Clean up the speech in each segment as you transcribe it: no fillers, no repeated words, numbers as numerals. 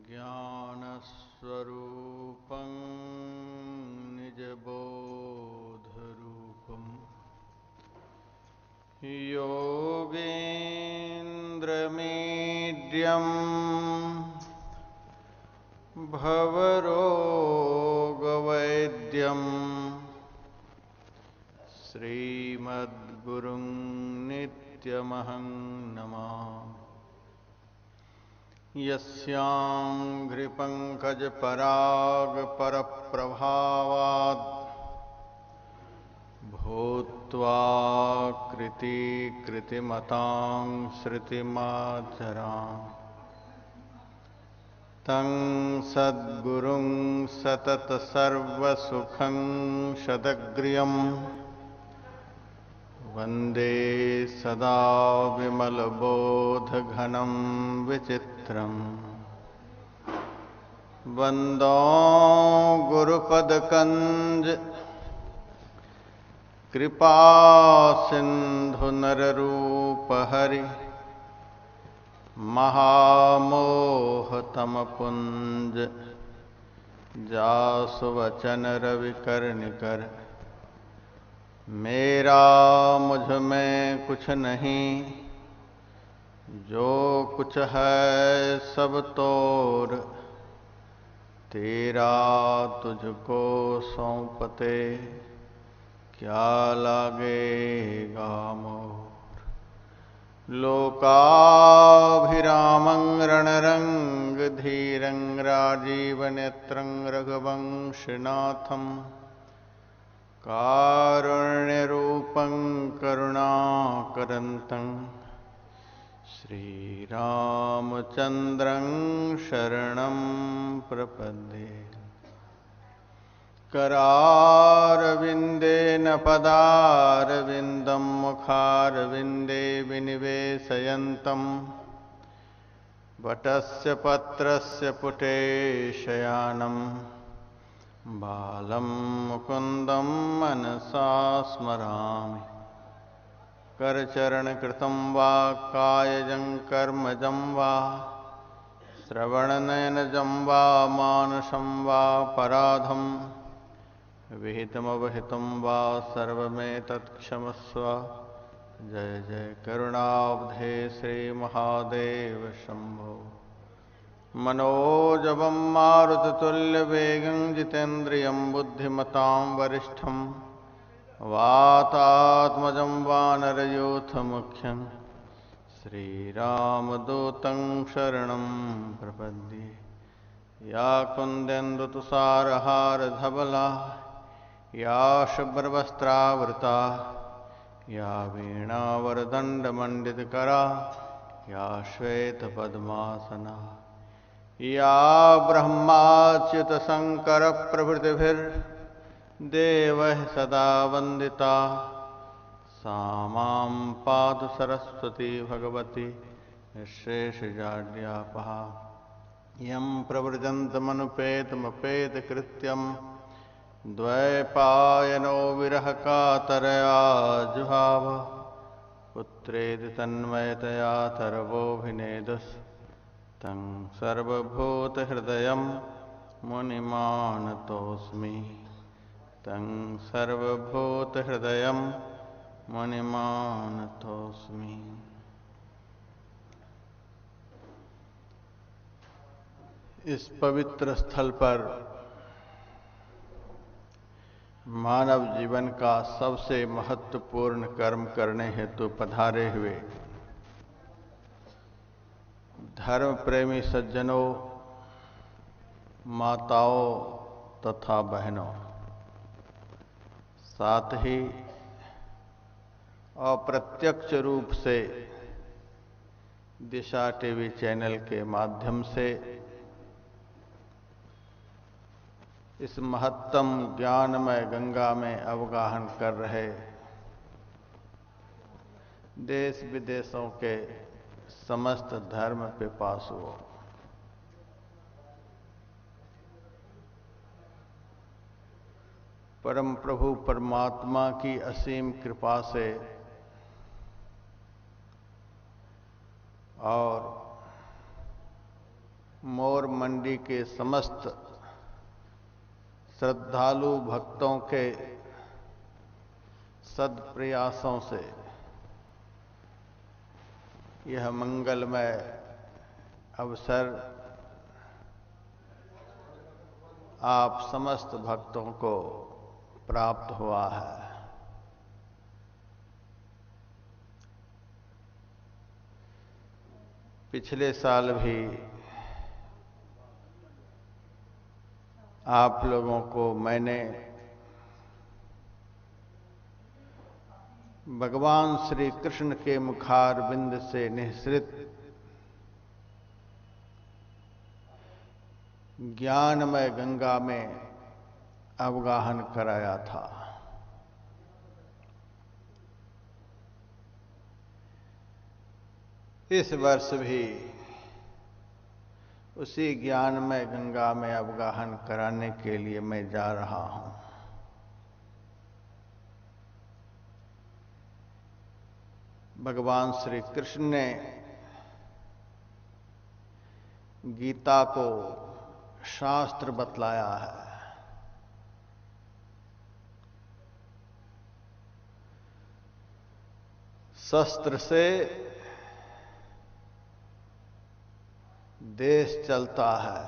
ज्ञानस्वरूपं निजबोधरूपं योगीन्द्रमीड्यं भवरोगवैद्यं श्रीमद्गुरुं नित्यमहं नमामि। यस्याङ्घ्रिपङ्कजपरागपरप्रभावात् भूत्वा कृतिकृतिमतां श्रुतिमाचरामि तं सद्गुरुं सततसर्वसुखं शतग्रियं वन्दे सदा विमलबोधघनं विचित्रम्। वन्दो गुरुपदकञ्ज कृपासिन्धुनररूपहरि महामोहतमपुञ्ज जासुवचनरविकर्णिकर। मेरा मुझ में कुछ नहीं, जो कुछ है सब तोर, तेरा तुझको सौंपते क्या लागेगा मोर। लोकाभिरामं रणरंग धीरं राजीवनेत्रं रघुवंशनाथं कारुण्यरूपं करुणाकरन्तं श्रीरामचन्द्रं शरणं प्रपद्ये। करारविन्देन पदारविन्दं मुखारविन्दे विनिवेशयन्तं वटस्य पत्रस्य पुटे शयानं बालं मुकुन्दं मनसा स्मरामि। करचरणकृतं वा कायजं कर्मजं वा श्रवणनयनजं वा मानुषं वा पराधं विहितमवहितं वा सर्वमेतत्क्षमस्व। जय जय करुणाब्धे श्रीमहादेव शंभो। मनोजवं मारुततुल्यवेगं जितेन्द्रियं बुद्धिमतां वरिष्ठं वातात्मजं वानरयूथमुख्यं श्रीरामदूतं शरणं प्रपद्ये। या कुन्देन्दुतुषारहारधवला या शुभ्रवस्त्रावृता या वीणावरदण्डमण्डितकरा या श्वेतपद्मासना या ब्रह्माच्युतशङ्करप्रभृतिभिर्देवैः सदा वन्दिता सा मां पातु सरस्वती भगवती निःशेषजाड्यापः। यं प्रव्रजन्तमनुपेतमपेतकृत्यं द्वैपायनो विरहकातरया जुहाव। पुत्रेति तन्मयतया तर्वोऽभिनेदुस् तं सर्वभूतहृदयं मुनिमानतोऽस्मि। तं सर्वभूतहृदयं मुनिमानतोऽस्मि। इस पवित्र स्थल पर मानव जीवन का सबसे महत्वपूर्ण कर्म करने हेतु पधारे हुए धर्म प्रेमी सज्जनों, माताओं तथा बहनों, साथ ही अप्रत्यक्ष रूप से दिशा टीवी चैनल के माध्यम से इस महत्तम ज्ञानमय गंगा में अवगाहन कर रहे देश विदेशों के समस्त धर्म पिपासुओं, परम प्रभु परमात्मा की असीम कृपा से और मोर मंडी के समस्त श्रद्धालु भक्तों के सद्प्रयासों से यह मंगलमय अवसर आप समस्त भक्तों को प्राप्त हुआ है। पिछले साल भी आप लोगों को मैंने भगवान श्री कृष्ण के मुखारविंद से निःसृत ज्ञानमय गंगा में अवगाहन कराया था। इस वर्ष भी उसी ज्ञानमय गंगा में अवगाहन कराने के लिए मैं जा रहा हूं। भगवान श्री कृष्ण ने गीता को शास्त्र बतलाया है। शस्त्र से देश चलता है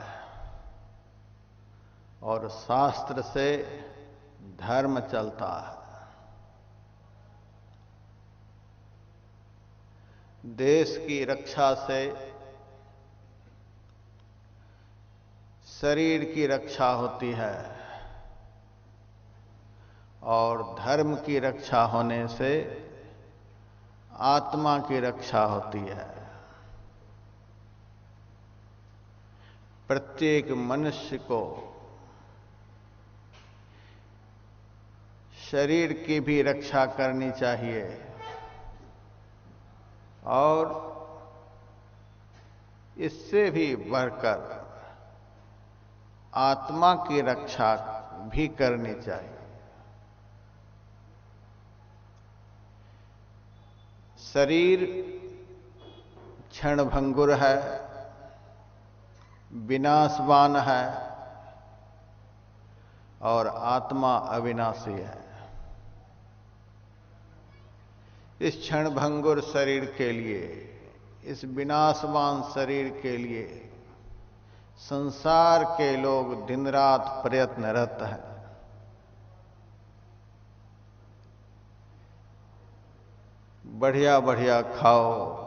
और शास्त्र से धर्म चलता है। देश की रक्षा से शरीर की रक्षा होती है और धर्म की रक्षा होने से आत्मा की रक्षा होती है। प्रत्येक मनुष्य को शरीर की भी रक्षा करनी चाहिए और इससे भी बढ़कर आत्मा की रक्षा भी करनी चाहिए। शरीर क्षणभंगुर है, विनाशवान है और आत्मा अविनाशी है। इस क्षणभंगुर शरीर के लिए, इस विनाशवान शरीर के लिए संसार के लोग दिन रात प्रयत्नरत हैं। बढ़िया बढ़िया खाओ,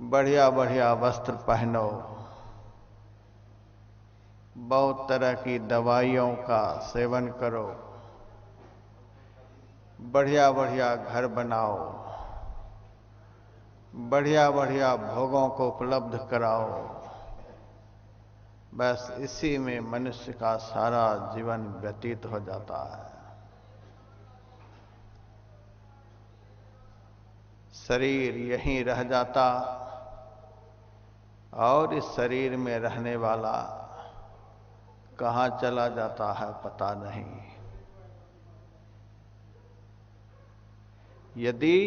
बढ़िया बढ़िया वस्त्र पहनो, बहुत तरह की दवाइयों का सेवन करो, बढ़िया बढ़िया घर बनाओ, बढ़िया बढ़िया भोगों को उपलब्ध कराओ। बस इसी में मनुष्य का सारा जीवन व्यतीत हो जाता है। शरीर यहीं रह जाता और इस शरीर में रहने वाला कहाँ चला जाता है पता नहीं। यदि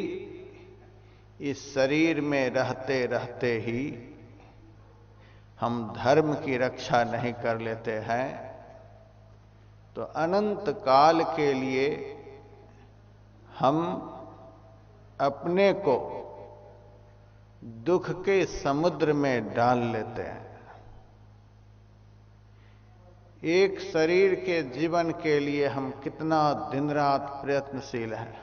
इस शरीर में रहते रहते ही हम धर्म की रक्षा नहीं कर लेते हैं तो अनंत काल के लिए हम अपने को दुख के समुद्र में डाल लेते हैं। एक शरीर के जीवन के लिए हम कितना दिन रात प्रयत्नशील हैं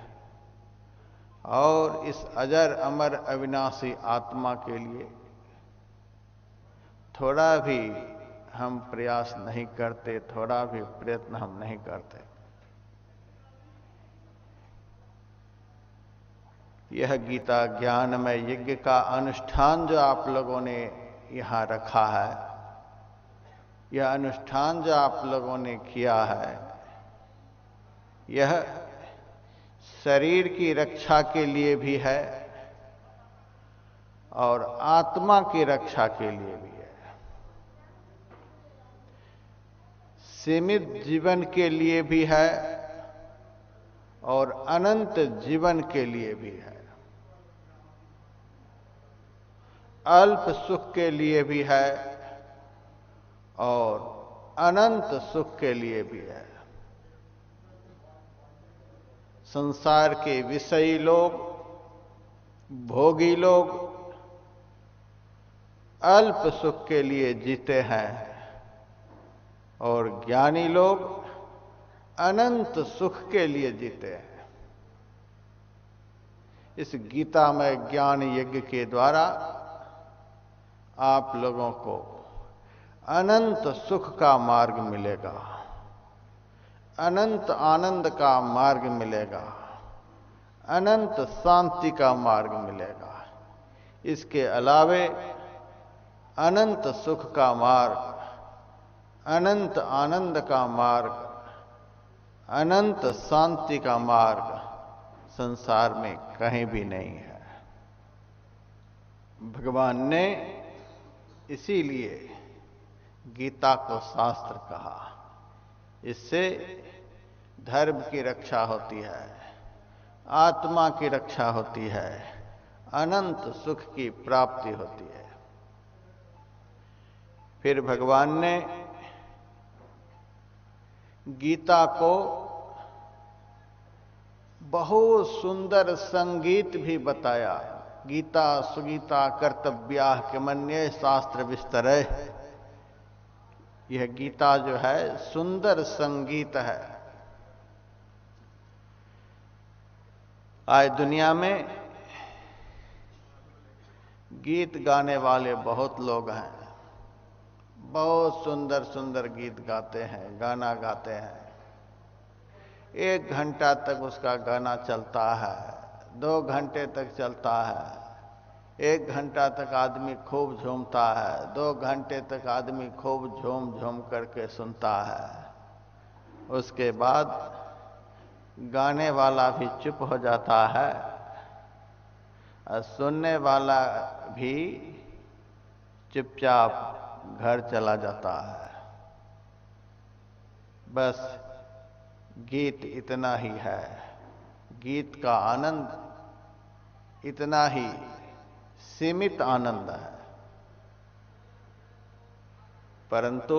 और इस अजर अमर अविनाशी आत्मा के लिए थोड़ा भी हम प्रयास नहीं करते, थोड़ा भी प्रयत्न हम नहीं करते। यह गीता ज्ञानमय यज्ञ का अनुष्ठान जो आप लोगों ने यहां रखा है, यह अनुष्ठान जो आप लोगों ने किया है, यह शरीर की रक्षा के लिए भी है और आत्मा की रक्षा के लिए भी है। सीमित जीवन के लिए भी है और अनंत जीवन के लिए भी है। अल्प सुख के लिए भी है और अनंत सुख के लिए भी है। संसार के विषयी लोग, भोगी लोग अल्प सुख के लिए जीते हैं और ज्ञानी लोग अनंत सुख के लिए जीते हैं। इस गीता में ज्ञान यज्ञ के द्वारा आप लोगों को अनंत सुख का मार्ग मिलेगा, अनंत आनंद का मार्ग मिलेगा, अनंत शांति का मार्ग मिलेगा। इसके अलावे अनंत सुख का मार्ग, अनंत आनंद का मार्ग, अनंत शांति का मार्ग संसार में कहीं भी नहीं है। भगवान ने इसीलिए गीता को शास्त्र कहा। इससे धर्म की रक्षा होती है, आत्मा की रक्षा होती है, अनंत सुख की प्राप्ति होती है। फिर भगवान ने गीता को बहुत सुंदर संगीत भी बताया। गीता सुगीता कर्तव्या किमन्ये शास्त्र विस्तरय। यह गीता जो है सुंदर संगीत है। आज दुनिया में गीत गाने वाले बहुत लोग हैं, बहुत सुंदर सुंदर गीत गाते हैं, गाना गाते हैं। 1 घंटा तक उसका गाना चलता है, 2 घंटे तक चलता है, 1 घंटा तक आदमी खूब झूमता है, 2 घंटे तक आदमी खूब झूम झूम करके सुनता है। उसके बाद गाने वाला भी चुप हो जाता है और सुनने वाला भी चुपचाप घर चला जाता है। बस गीत इतना ही है, गीत का आनंद इतना ही सीमित आनंद है। परंतु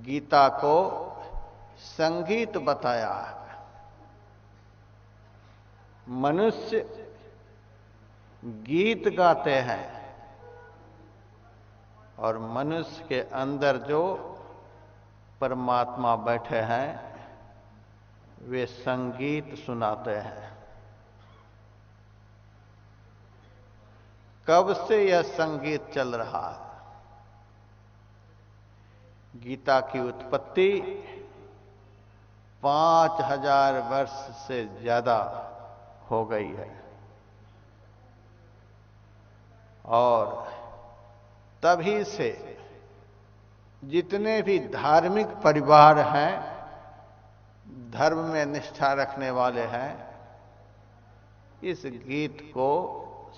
गीता को संगीत बताया है। मनुष्य गीत गाते हैं और मनुष्य के अंदर जो परमात्मा बैठे हैं वे संगीत सुनाते हैं। कब से यह संगीत चल रहा है? गीता की उत्पत्ति 5000 वर्ष से ज्यादा हो गई है और तभी से जितने भी धार्मिक परिवार हैं, धर्म में निष्ठा रखने वाले हैं, इस गीत को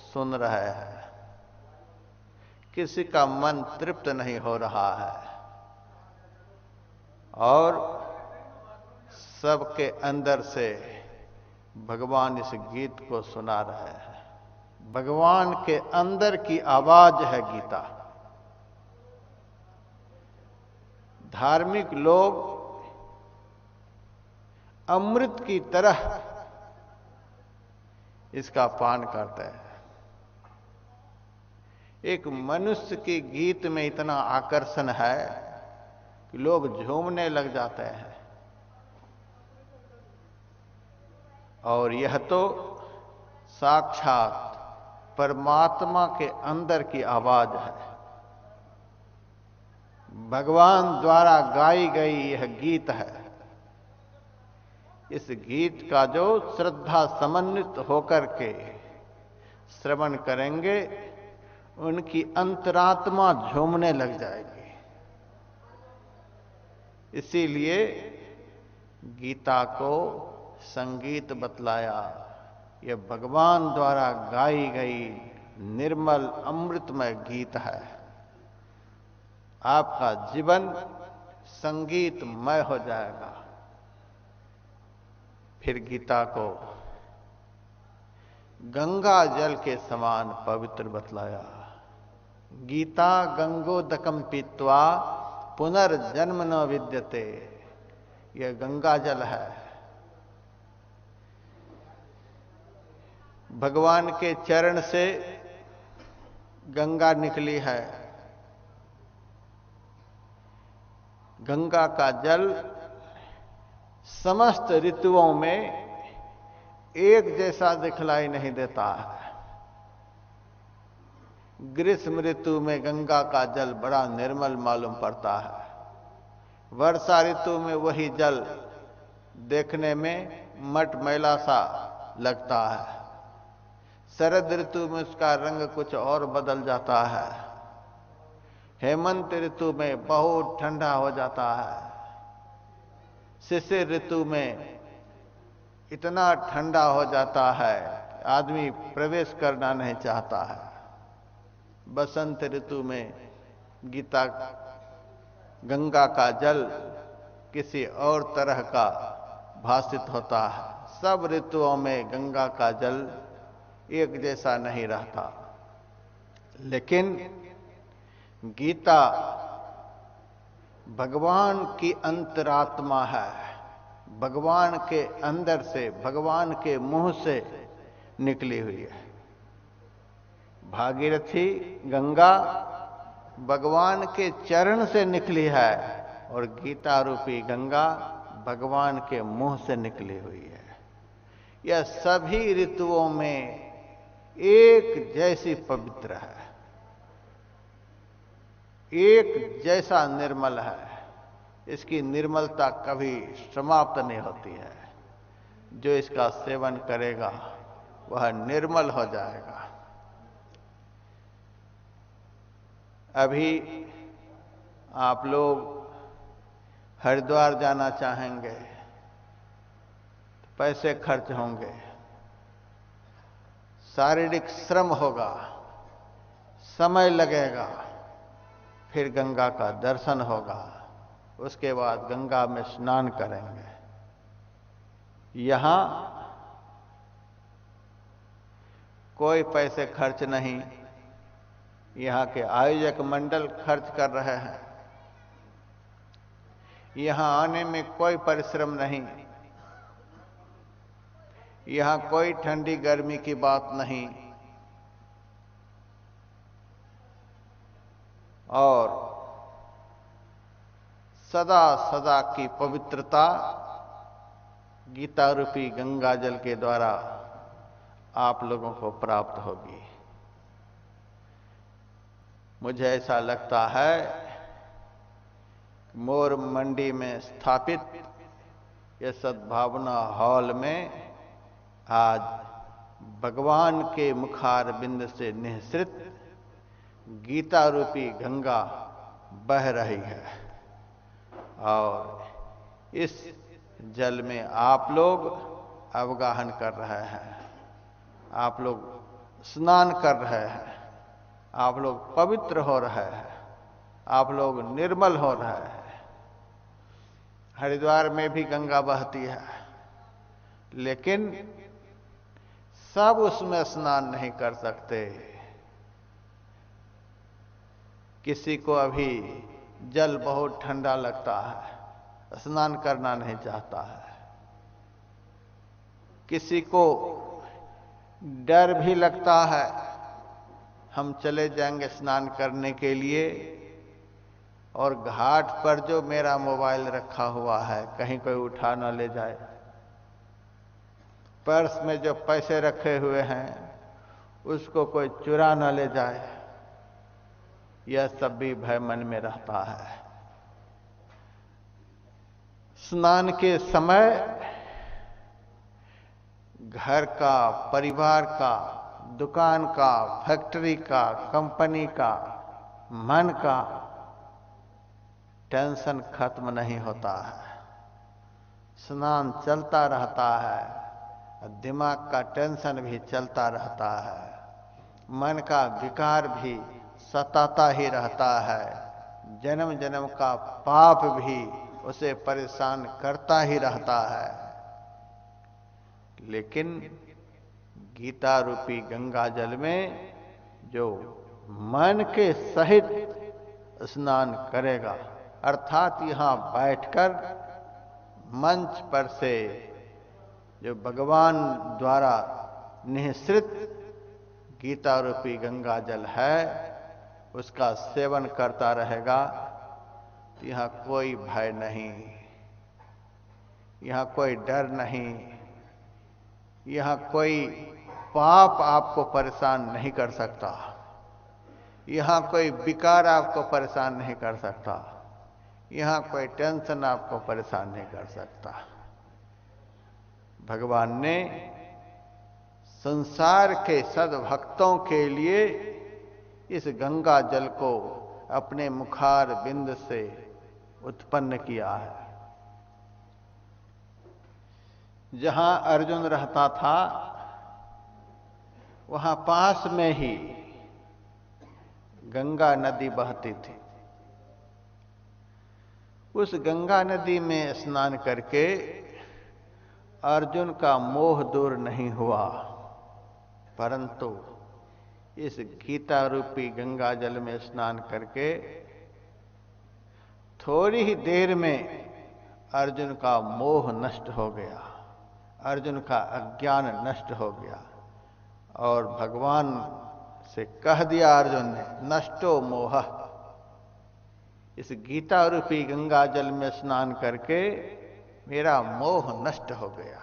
सुन रहे हैं। किसी का मन तृप्त नहीं हो रहा है और सबके अंदर से भगवान इस गीत को सुना रहे हैं। भगवान के अंदर की आवाज है गीता। धार्मिक लोग अमृत की तरह इसका पान करते हैं। एक मनुष्य के गीत में इतना आकर्षण है कि लोग झूमने लग जाते हैं और यह तो साक्षात परमात्मा के अंदर की आवाज है। भगवान द्वारा गाई गई यह गीत है। इस गीत का जो श्रद्धा समन्वित होकर के श्रवण करेंगे उनकी अंतरात्मा झूमने लग जाएगी। इसीलिए गीता को संगीत बतलाया। यह भगवान द्वारा गाई गई निर्मल अमृतमय गीत है। आपका जीवन संगीतमय हो जाएगा। फिर गीता को गंगा जल के समान पवित्र बतलाया। गीता गंगोदकम पीत्वा पुनर्जन्म न विद्यते। यह गंगा जल है। भगवान के चरण से गंगा निकली है। गंगा का जल समस्त ऋतुओं में एक जैसा दिखलाई नहीं देता है। ग्रीष्म ऋतु में गंगा का जल बड़ा निर्मल मालूम पड़ता है। वर्षा ऋतु में वही जल देखने में मटमैला सा लगता है। शरद ऋतु में उसका रंग कुछ और बदल जाता है। हेमंत ऋतु में बहुत ठंडा हो जाता है। शिशिर ऋतु में इतना ठंडा हो जाता है आदमी प्रवेश करना नहीं चाहता है। बसंत ऋतु में गंगा का जल किसी और तरह का भासित होता है। सब ऋतुओं में गंगा का जल एक जैसा नहीं रहता। लेकिन गीता भगवान की अंतरात्मा है। भगवान के अंदर से, भगवान के मुंह से निकली हुई है। भागीरथी गंगा भगवान के चरण से निकली है और गीता रूपी गंगा भगवान के मुंह से निकली हुई है। यह सभी ऋतुओं में एक जैसी पवित्र है, एक जैसा निर्मल है। इसकी निर्मलता कभी समाप्त नहीं होती है। जो इसका सेवन करेगा वह निर्मल हो जाएगा। अभी आप लोग हरिद्वार जाना चाहेंगे तो पैसे खर्च होंगे, शारीरिक श्रम होगा, समय लगेगा, फिर गंगा का दर्शन होगा, उसके बाद गंगा में स्नान करेंगे। यहां कोई पैसे खर्च नहीं, यहां के आयोजक मंडल खर्च कर रहे हैं। यहां आने में कोई परिश्रम नहीं, यहां कोई ठंडी गर्मी की बात नहीं, और सदा सदा की पवित्रता गीता रूपी गंगा जल के द्वारा आप लोगों को प्राप्त होगी। मुझे ऐसा लगता है मोर मंडी में स्थापित यह सद्भावना हॉल में आज भगवान के मुखार बिंद से निःसृत गीता रूपी गंगा बह रही है और इस जल में आप लोग अवगाहन कर रहे हैं, आप लोग स्नान कर रहे हैं, आप लोग पवित्र हो रहे हैं, आप लोग निर्मल हो रहे हैं। हरिद्वार में भी गंगा बहती है, लेकिन सब उसमें स्नान नहीं कर सकते। किसी को अभी जल बहुत ठंडा लगता है, स्नान करना नहीं चाहता है। किसी को डर भी लगता है, हम चले जाएंगे स्नान करने के लिए और घाट पर जो मेरा मोबाइल रखा हुआ है कहीं कोई उठा ना ले जाए, पर्स में जो पैसे रखे हुए हैं उसको कोई चुरा ना ले जाए, यह सब भी भय मन में रहता है। स्नान के समय घर का, परिवार का, दुकान का, फैक्ट्री का, कंपनी का, मन का टेंशन खत्म नहीं होता है। स्नान चलता रहता है, दिमाग का टेंशन भी चलता रहता है, मन का विकार भी सताता ही रहता है, जन्म जन्म का पाप भी उसे परेशान करता ही रहता है। लेकिन गीता रूपी गंगा जल में जो मन के सहित स्नान करेगा, अर्थात यहां बैठकर मंच पर से जो भगवान द्वारा निःसृत गीता रूपी गंगा जल है उसका सेवन करता रहेगा, तो यहां कोई भय नहीं, यहां कोई डर नहीं, यहां कोई पाप आपको परेशान नहीं कर सकता, यहां कोई विकार आपको परेशान नहीं कर सकता, यहां कोई टेंशन आपको परेशान नहीं कर सकता। भगवान ने संसार के सद्भक्तों के लिए इस गंगा जल को अपने मुखार बिंद से उत्पन्न किया है। जहां अर्जुन रहता था वहां पास में ही गंगा नदी बहती थी। उस गंगा नदी में स्नान करके अर्जुन का मोह दूर नहीं हुआ, परंतु इस गीता रूपी गंगा जल में स्नान करके थोड़ी ही देर में अर्जुन का मोह नष्ट हो गया, अर्जुन का अज्ञान नष्ट हो गया और भगवान से कह दिया अर्जुन ने, नष्टो मोह, इस गीता रूपी गंगा जल में स्नान करके मेरा मोह नष्ट हो गया।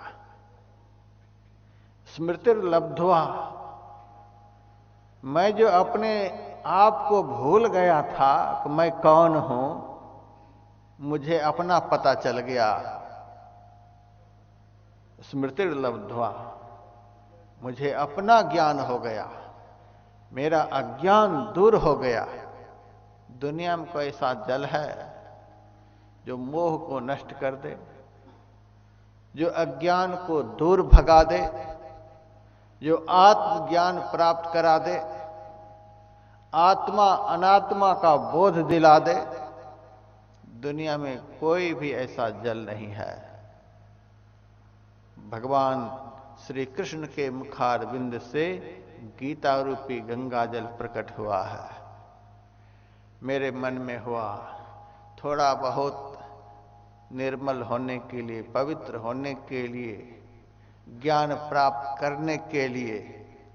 स्मृतिर्लब्ध्वा, मैं जो अपने आप को भूल गया था कि मैं कौन हूं, मुझे अपना पता चल गया। स्मृतिर्लब्ध्वा, मुझे अपना ज्ञान हो गया, मेरा अज्ञान दूर हो गया। दुनिया में कोई ऐसा जल है जो मोह को नष्ट कर दे, जो अज्ञान को दूर भगा दे, जो आत्मज्ञान प्राप्त करा दे, आत्मा अनात्मा का बोध दिला दे? दुनिया में कोई भी ऐसा जल नहीं है। भगवान श्री कृष्ण के मुखार बिंद से गीता रूपी गंगा जल प्रकट हुआ है, मेरे मन में हुआ। थोड़ा बहुत निर्मल होने के लिए, पवित्र होने के लिए, ज्ञान प्राप्त करने के लिए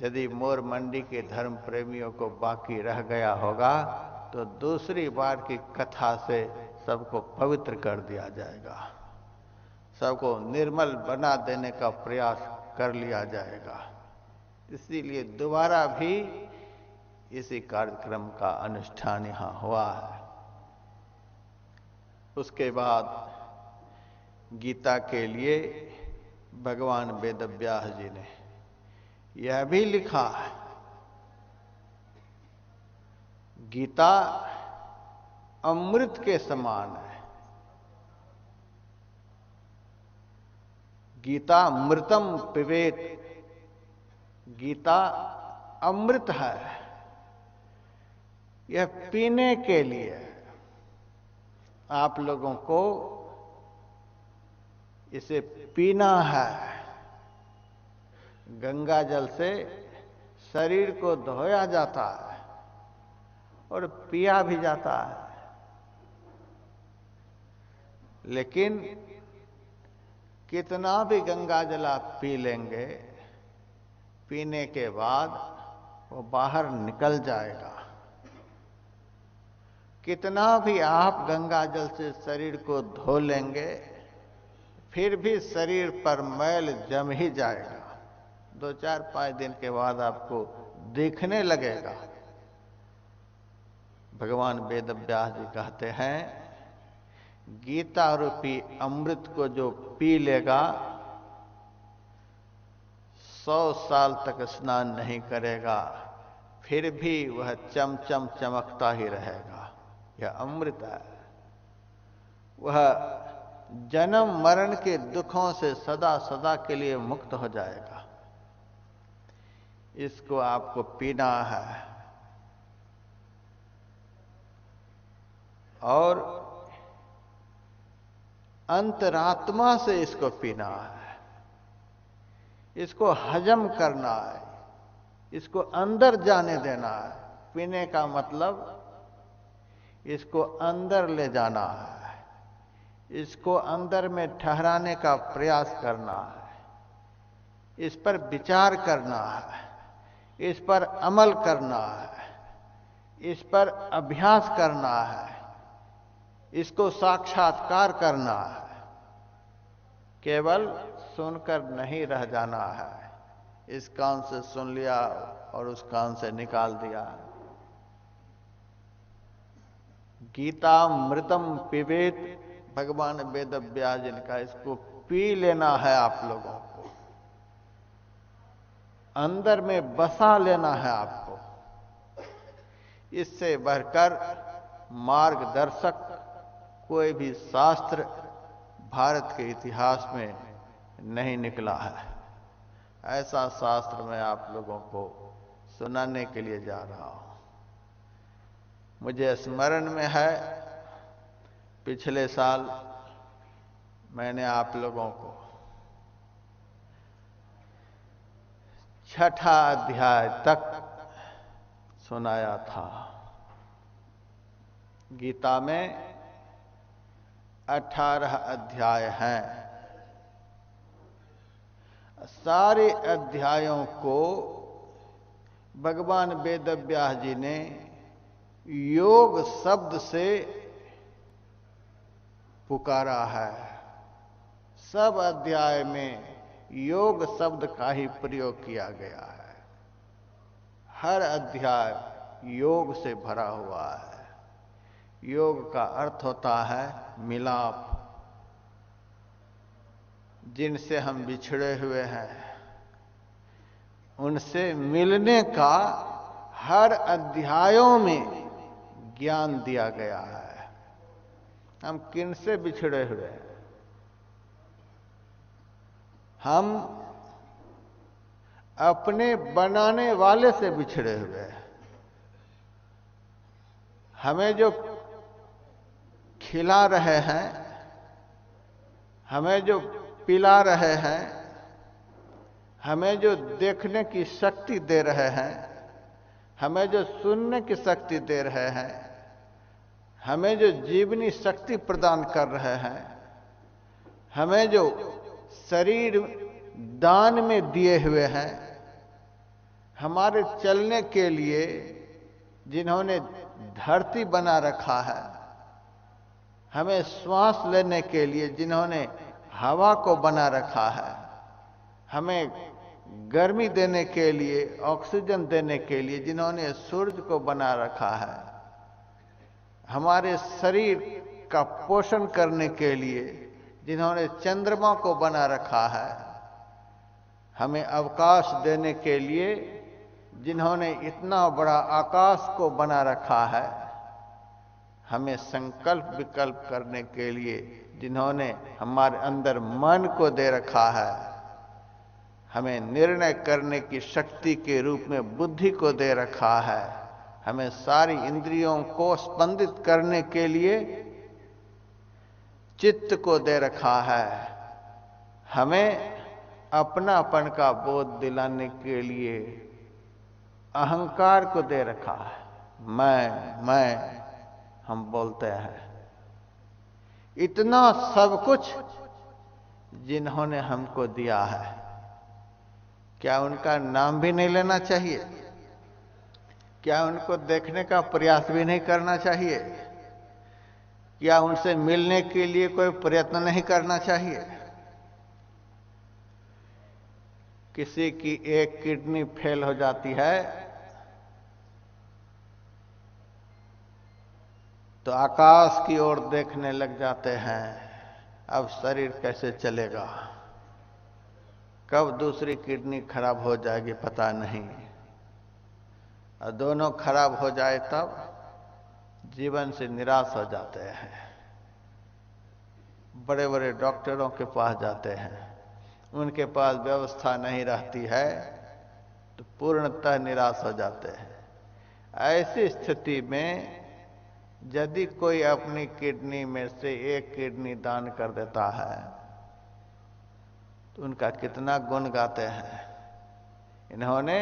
यदि मोर मंडी के धर्म प्रेमियों को बाकी रह गया होगा तो दूसरी बार की कथा से सबको पवित्र कर दिया जाएगा, सबको निर्मल बना देने का प्रयास कर लिया जाएगा। इसीलिए दोबारा भी इसी कार्यक्रम का अनुष्ठान यहां हुआ है। उसके बाद गीता के लिए भगवान वेदव्यास जी ने यह भी लिखा है, गीता अमृत के समान है, गीता अमृतम पिबेत, गीता अमृत है, यह पीने के लिए। आप लोगों को इसे पीना है। गंगा जल से शरीर को धोया जाता है और पिया भी जाता है, लेकिन कितना भी गंगा जल आप पी लेंगे, पीने के बाद वो बाहर निकल जाएगा। कितना भी आप गंगा जल से शरीर को धो लेंगे, फिर भी शरीर पर मैल जम ही जाएगा। 2-4-5 दिन के बाद आपको दिखने लगेगा। भगवान वेदव्यास जी कहते हैं, गीता रूपी अमृत को जो पी लेगा 100 साल तक स्नान नहीं करेगा, फिर भी वह चमचम चमकता ही रहेगा। यह अमृत है। वह जन्म मरण के दुखों से सदा सदा के लिए मुक्त हो जाएगा। इसको आपको पीना है और अंतरात्मा से इसको पीना है। इसको हजम करना है, इसको अंदर जाने देना है। पीने का मतलब इसको अंदर ले जाना है, इसको अंदर में ठहराने का प्रयास करना है, इस पर विचार करना है, इस पर अमल करना है, इस पर अभ्यास करना है, इसको साक्षात्कार करना है। केवल सुनकर नहीं रह जाना है, इस कान से सुन लिया और उस कान से निकाल दिया। गीता मृतम पिबेत, भगवान वेद व्यास जी ने कहा, इसको पी लेना है आप लोगों को, अंदर में बसा लेना है आपको। इससे बढ़कर मार्गदर्शक कोई भी शास्त्र भारत के इतिहास में नहीं निकला है। ऐसा शास्त्र मैं आप लोगों को सुनाने के लिए जा रहा हूं। मुझे स्मरण में है, पिछले साल मैंने आप लोगों को 6ठा अध्याय तक सुनाया था। गीता में 18 अध्याय हैं। सारे अध्यायों को भगवान वेद व्यास जी ने योग शब्द से पुकारा है। सब अध्याय में योग शब्द का ही प्रयोग किया गया है। हर अध्याय योग से भरा हुआ है। योग का अर्थ होता है मिलाप। जिनसे हम बिछड़े हुए हैं उनसे मिलने का हर अध्यायों में ज्ञान दिया गया है। हम किनसे बिछड़े हुए हैं? हम अपने बनाने वाले से बिछड़े हुए हैं। हमें जो खिला रहे हैं, हमें जो पिला रहे हैं, हमें जो देखने की शक्ति दे रहे हैं, हमें जो सुनने की शक्ति दे रहे हैं, हमें जो जीवनी शक्ति प्रदान कर रहे हैं, हमें जो शरीर दान में दिए हुए हैं, हमारे चलने के लिए जिन्होंने धरती बना रखा है, हमें श्वास लेने के लिए जिन्होंने हवा को बना रखा है, हमें गर्मी देने के लिए, ऑक्सीजन देने के लिए जिन्होंने सूरज को बना रखा है, हमारे शरीर का पोषण करने के लिए जिन्होंने चंद्रमा को बना रखा है, हमें अवकाश देने के लिए जिन्होंने इतना बड़ा आकाश को बना रखा है, हमें संकल्प विकल्प करने के लिए जिन्होंने हमारे अंदर मन को दे रखा है, हमें निर्णय करने की शक्ति के रूप में बुद्धि को दे रखा है, हमें सारी इंद्रियों को स्पंदित करने के लिए चित्त को दे रखा है, हमें अपनापन का बोध दिलाने के लिए अहंकार को दे रखा है। मैं हम बोलते हैं। इतना सब कुछ जिन्होंने हमको दिया है, क्या उनका नाम भी नहीं लेना चाहिए? क्या उनको देखने का प्रयास भी नहीं करना चाहिए? क्या उनसे मिलने के लिए कोई प्रयत्न नहीं करना चाहिए? किसी की एक किडनी फेल हो जाती है तो आकाश की ओर देखने लग जाते हैं, अब शरीर कैसे चलेगा, कब दूसरी किडनी खराब हो जाएगी पता नहीं, और दोनों खराब हो जाए तब जीवन से निराश हो जाते हैं। बड़े बड़े डॉक्टरों के पास जाते हैं, उनके पास व्यवस्था नहीं रहती है तो पूर्णतः निराश हो जाते हैं। ऐसी स्थिति में यदि कोई अपनी किडनी में से एक किडनी दान कर देता है तो उनका कितना गुण गाते हैं। इन्होंने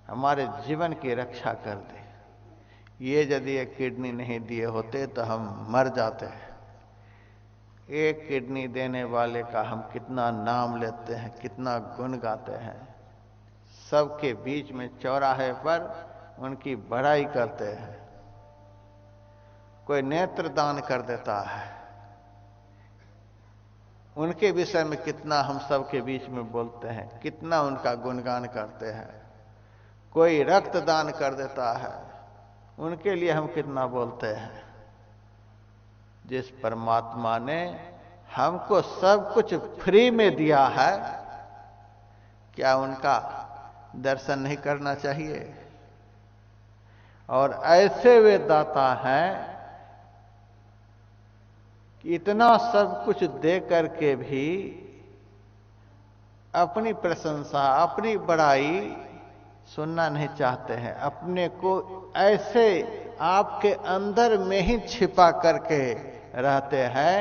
हमारे जीवन की रक्षा कर दी। ये यदि एक किडनी नहीं दिए होते तो हम मर जाते हैं। एक किडनी देने वाले का हम कितना नाम लेते हैं, कितना गुण गाते हैं। सबके बीच में चौराहे पर उनकी बड़ाई करते हैं। कोई नेत्र दान कर देता है, उनके विषय में कितना हम सबके बीच में बोलते हैं, कितना उनका गुणगान करते हैं। कोई रक्त दान कर देता है, उनके लिए हम कितना बोलते हैं। जिस परमात्मा ने हमको सब कुछ फ्री में दिया है, क्या उनका दर्शन नहीं करना चाहिए? और ऐसे वे दाता हैं कि इतना सब कुछ दे करके भी अपनी प्रशंसा, अपनी बड़ाई सुनना नहीं चाहते हैं। अपने को ऐसे आपके अंदर में ही छिपा करके रहते हैं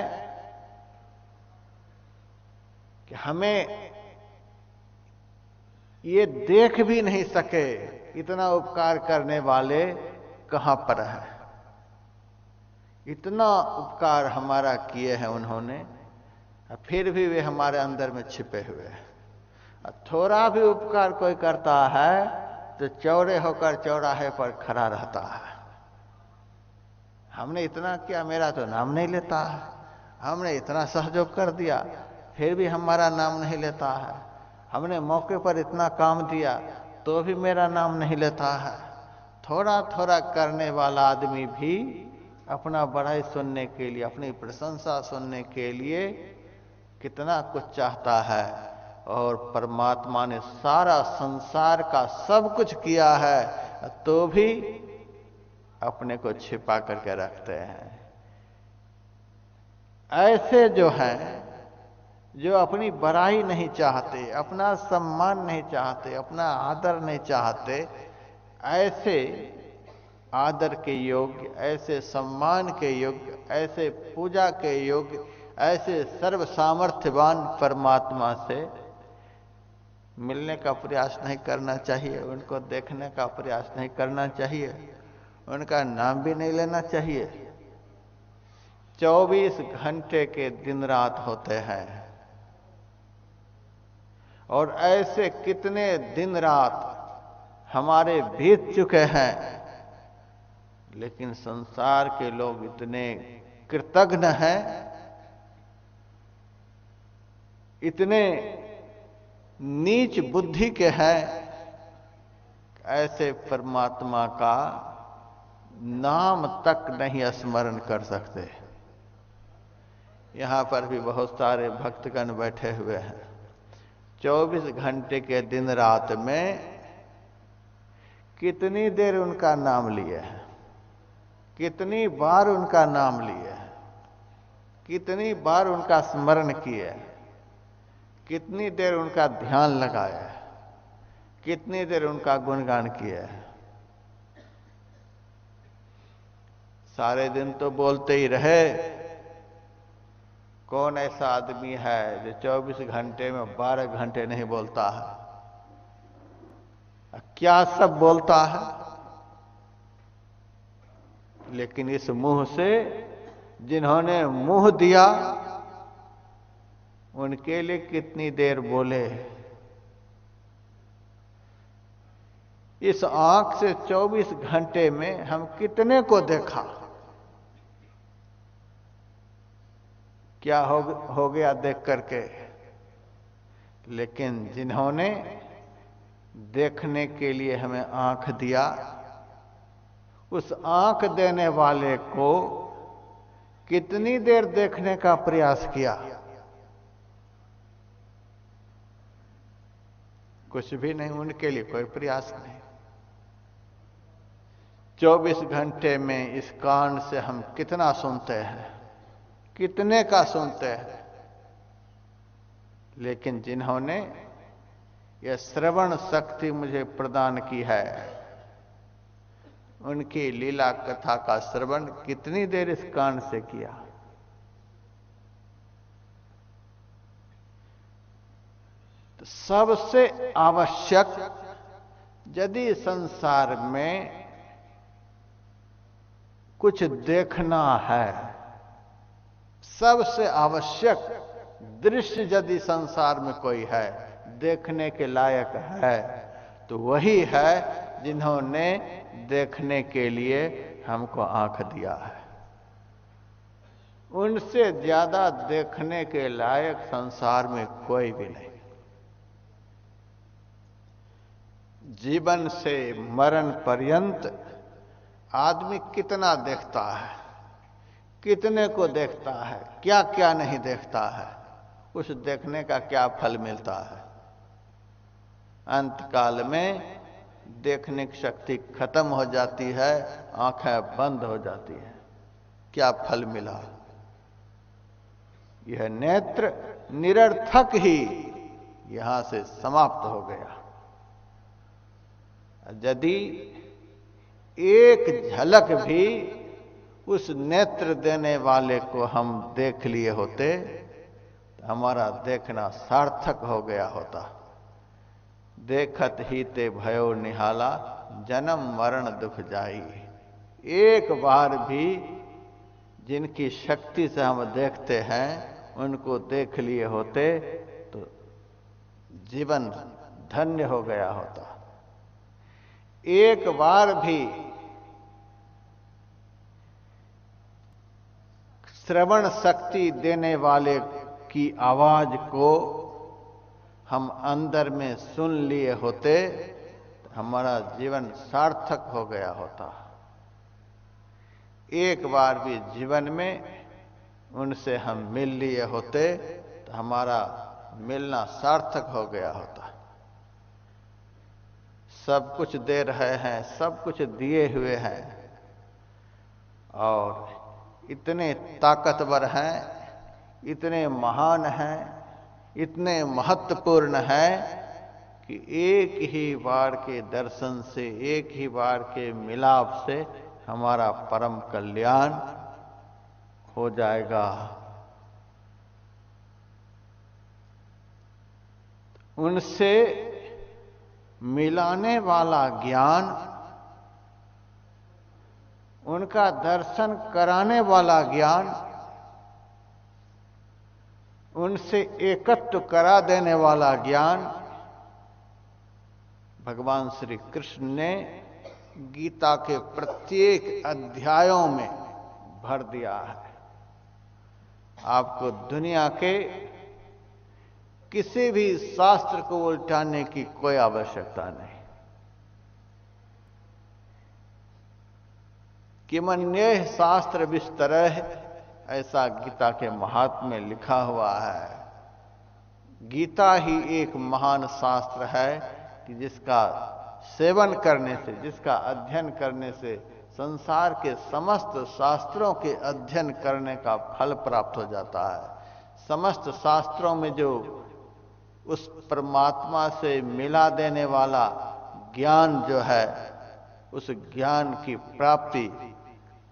कि हमें ये देख भी नहीं सके इतना उपकार करने वाले कहां पर है। इतना उपकार हमारा किए हैं उन्होंने, फिर भी वे हमारे अंदर में छिपे हुए हैं। थोड़ा भी उपकार कोई करता है तो चौड़े होकर चौराहे पर खड़ा रहता है। हमने इतना किया, मेरा तो नाम नहीं लेता है। हमने इतना सहयोग कर दिया, फिर भी हमारा नाम नहीं लेता है। हमने मौके पर इतना काम दिया तो भी मेरा नाम नहीं लेता है। थोड़ा थोड़ा करने वाला आदमी भी अपना बड़ाई सुनने के लिए, अपनी प्रशंसा सुनने के लिए कितना कुछ चाहता है। और परमात्मा ने सारा संसार का सब कुछ किया है तो भी अपने को छिपा करके रखते हैं। ऐसे जो हैं, जो अपनी बड़ाई नहीं चाहते, अपना सम्मान नहीं चाहते, अपना आदर नहीं चाहते, ऐसे आदर के योग्य, ऐसे सम्मान के योग्य, ऐसे पूजा के योग्य, ऐसे सर्व सामर्थ्यवान परमात्मा से मिलने का प्रयास नहीं करना चाहिए। उनको देखने का प्रयास नहीं करना चाहिए। उनका नाम भी नहीं लेना चाहिए। 24 घंटे के दिन रात होते हैं और ऐसे कितने दिन रात हमारे बीत चुके हैं, लेकिन संसार के लोग इतने कृतज्ञ हैं, इतने नीच बुद्धि के हैं, ऐसे परमात्मा का नाम तक नहीं स्मरण कर सकते। यहां पर भी बहुत सारे भक्तगण बैठे हुए हैं। 24 घंटे के दिन रात में कितनी देर उनका नाम लिए हैं, कितनी बार उनका नाम लिए हैं, कितनी बार उनका स्मरण किए, कितनी देर उनका ध्यान लगाया, कितनी देर उनका गुणगान किया। सारे दिन तो बोलते ही रहे। कौन ऐसा आदमी है जो 24 घंटे में 12 घंटे नहीं बोलता है? क्या सब बोलता है, लेकिन इस मुंह से जिन्होंने मुंह दिया उनके लिए कितनी देर बोले। इस आंख से 24 घंटे में हम कितने को देखा, क्या हो गया देख करके। लेकिन जिन्होंने देखने के लिए हमें आंख दिया, उस आंख देने वाले को कितनी देर देखने का प्रयास किया? कुछ भी नहीं, उनके लिए कोई प्रयास नहीं। 24 घंटे में इस कान से हम कितना सुनते हैं, कितने का सुनते हैं, लेकिन जिन्होंने यह श्रवण शक्ति मुझे प्रदान की है, उनकी लीला कथा का श्रवण कितनी देर इस कान से किया। सबसे आवश्यक यदि संसार में कुछ देखना है, सबसे आवश्यक दृश्य यदि संसार में कोई है, देखने के लायक है, तो वही है जिन्होंने देखने के लिए हमको आंख दिया है। उनसे ज्यादा देखने के लायक संसार में कोई भी नहीं। जीवन से मरण पर्यंत आदमी कितना देखता है, कितने को देखता है, क्या क्या नहीं देखता है, उस देखने का क्या फल मिलता है। अंत काल में देखने की शक्ति खत्म हो जाती है, आंखें बंद हो जाती हैं, क्या फल मिला। यह नेत्र निरर्थक ही यहां से समाप्त हो गया। यदि एक झलक भी उस नेत्र देने वाले को हम देख लिए होते तो हमारा देखना सार्थक हो गया होता। देखत ही ते भयो निहाला, जन्म मरण दुख जाई। एक बार भी जिनकी शक्ति से हम देखते हैं उनको देख लिए होते तो जीवन धन्य हो गया होता। एक बार भी श्रवण शक्ति देने वाले की आवाज को हम अंदर में सुन लिए होते तो हमारा जीवन सार्थक हो गया होता। एक बार भी जीवन में उनसे हम मिल लिए होते तो हमारा मिलना सार्थक हो गया होता। सब कुछ दे रहे हैं, सब कुछ दिए हुए हैं और इतने ताकतवर हैं, इतने महान हैं, इतने महत्वपूर्ण हैं कि एक ही बार के दर्शन से, एक ही बार के मिलाप से हमारा परम कल्याण हो जाएगा। उनसे मिलाने वाला ज्ञान, उनका दर्शन कराने वाला ज्ञान, उनसे एकत्व करा देने वाला ज्ञान भगवान श्री कृष्ण ने गीता के प्रत्येक अध्यायों में भर दिया है। आपको दुनिया के किसी भी शास्त्र को उल्टाने की कोई आवश्यकता नहीं। किमन्येह शास्त्र विस्तरह, ऐसा गीता के महात्म्य में लिखा हुआ है। गीता ही एक महान शास्त्र है कि जिसका सेवन करने से, जिसका अध्ययन करने से संसार के समस्त शास्त्रों के अध्ययन करने का फल प्राप्त हो जाता है। समस्त शास्त्रों में जो उस परमात्मा से मिला देने वाला ज्ञान जो है, उस ज्ञान की प्राप्ति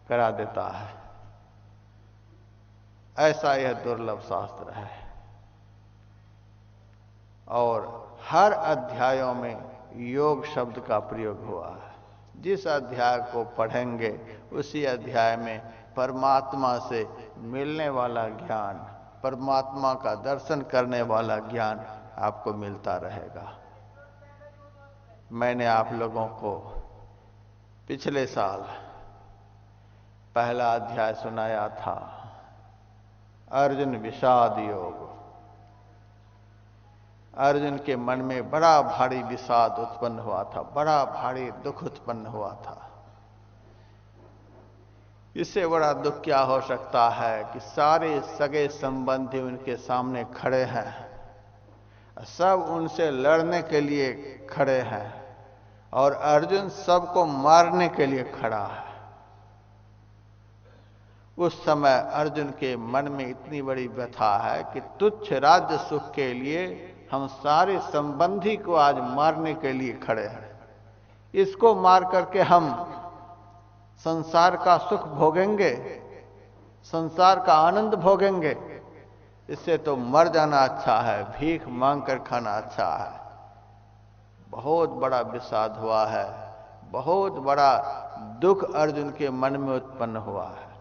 करा देता है। ऐसा यह दुर्लभ शास्त्र है और हर अध्यायों में योग शब्द का प्रयोग हुआ है। जिस अध्याय को पढ़ेंगे उसी अध्याय में परमात्मा से मिलने वाला ज्ञान, परमात्मा का दर्शन करने वाला ज्ञान आपको मिलता रहेगा। मैंने आप लोगों को पिछले साल पहला अध्याय सुनाया था, अर्जुन विषाद योग। अर्जुन के मन में बड़ा भारी विषाद उत्पन्न हुआ था, बड़ा भारी दुख उत्पन्न हुआ था। इससे बड़ा दुख क्या हो सकता है कि सारे सगे संबंधी उनके सामने खड़े हैं, सब उनसे लड़ने के लिए खड़े हैं और अर्जुन सबको मारने के लिए खड़ा है। उस समय अर्जुन के मन में इतनी बड़ी व्यथा है कि तुच्छ राज्य सुख के लिए हम सारे संबंधी को आज मारने के लिए खड़े हैं। इसको मार करके हम संसार का सुख भोगेंगे, संसार का आनंद भोगेंगे, इससे तो मर जाना अच्छा है, भीख मांग कर खाना अच्छा है। बहुत बड़ा विषाद हुआ है, बहुत बड़ा दुख अर्जुन के मन में उत्पन्न हुआ है।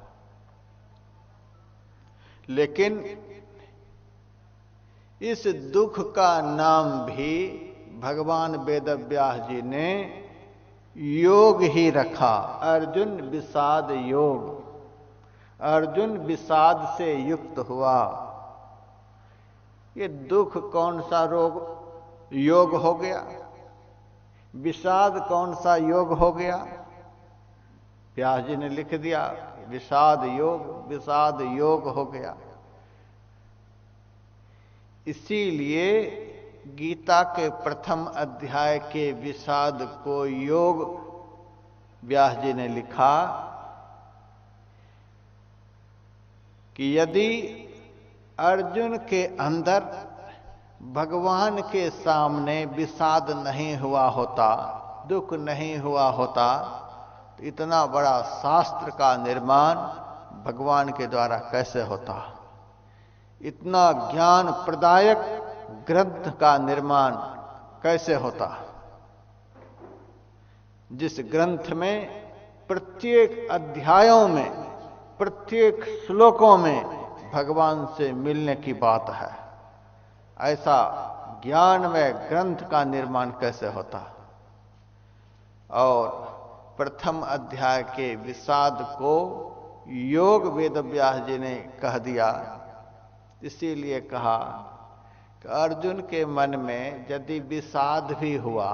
लेकिन इस दुख का नाम भी भगवान वेदव्यास जी ने योग ही रखा, अर्जुन विषाद योग। अर्जुन विषाद से युक्त हुआ। ये दुख कौन सा योग हो गया, विषाद कौन सा योग हो गया? व्यास जी ने लिख दिया, विषाद योग हो गया। इसीलिए गीता के प्रथम अध्याय के विषाद को योग व्यास जी ने लिखा कि यदि अर्जुन के अंदर भगवान के सामने विषाद नहीं हुआ होता, दुख नहीं हुआ होता, तो इतना बड़ा शास्त्र का निर्माण भगवान के द्वारा कैसे होता? इतना ज्ञान प्रदायक ग्रंथ का निर्माण कैसे होता? जिस ग्रंथ में प्रत्येक अध्यायों में, प्रत्येक श्लोकों में भगवान से मिलने की बात है, ऐसा ज्ञानमय ग्रंथ का निर्माण कैसे होता? और प्रथम अध्याय के विषाद को योग वेदव्यास जी ने कह दिया। इसीलिए कहा कि अर्जुन के मन में यदि विषाद भी हुआ,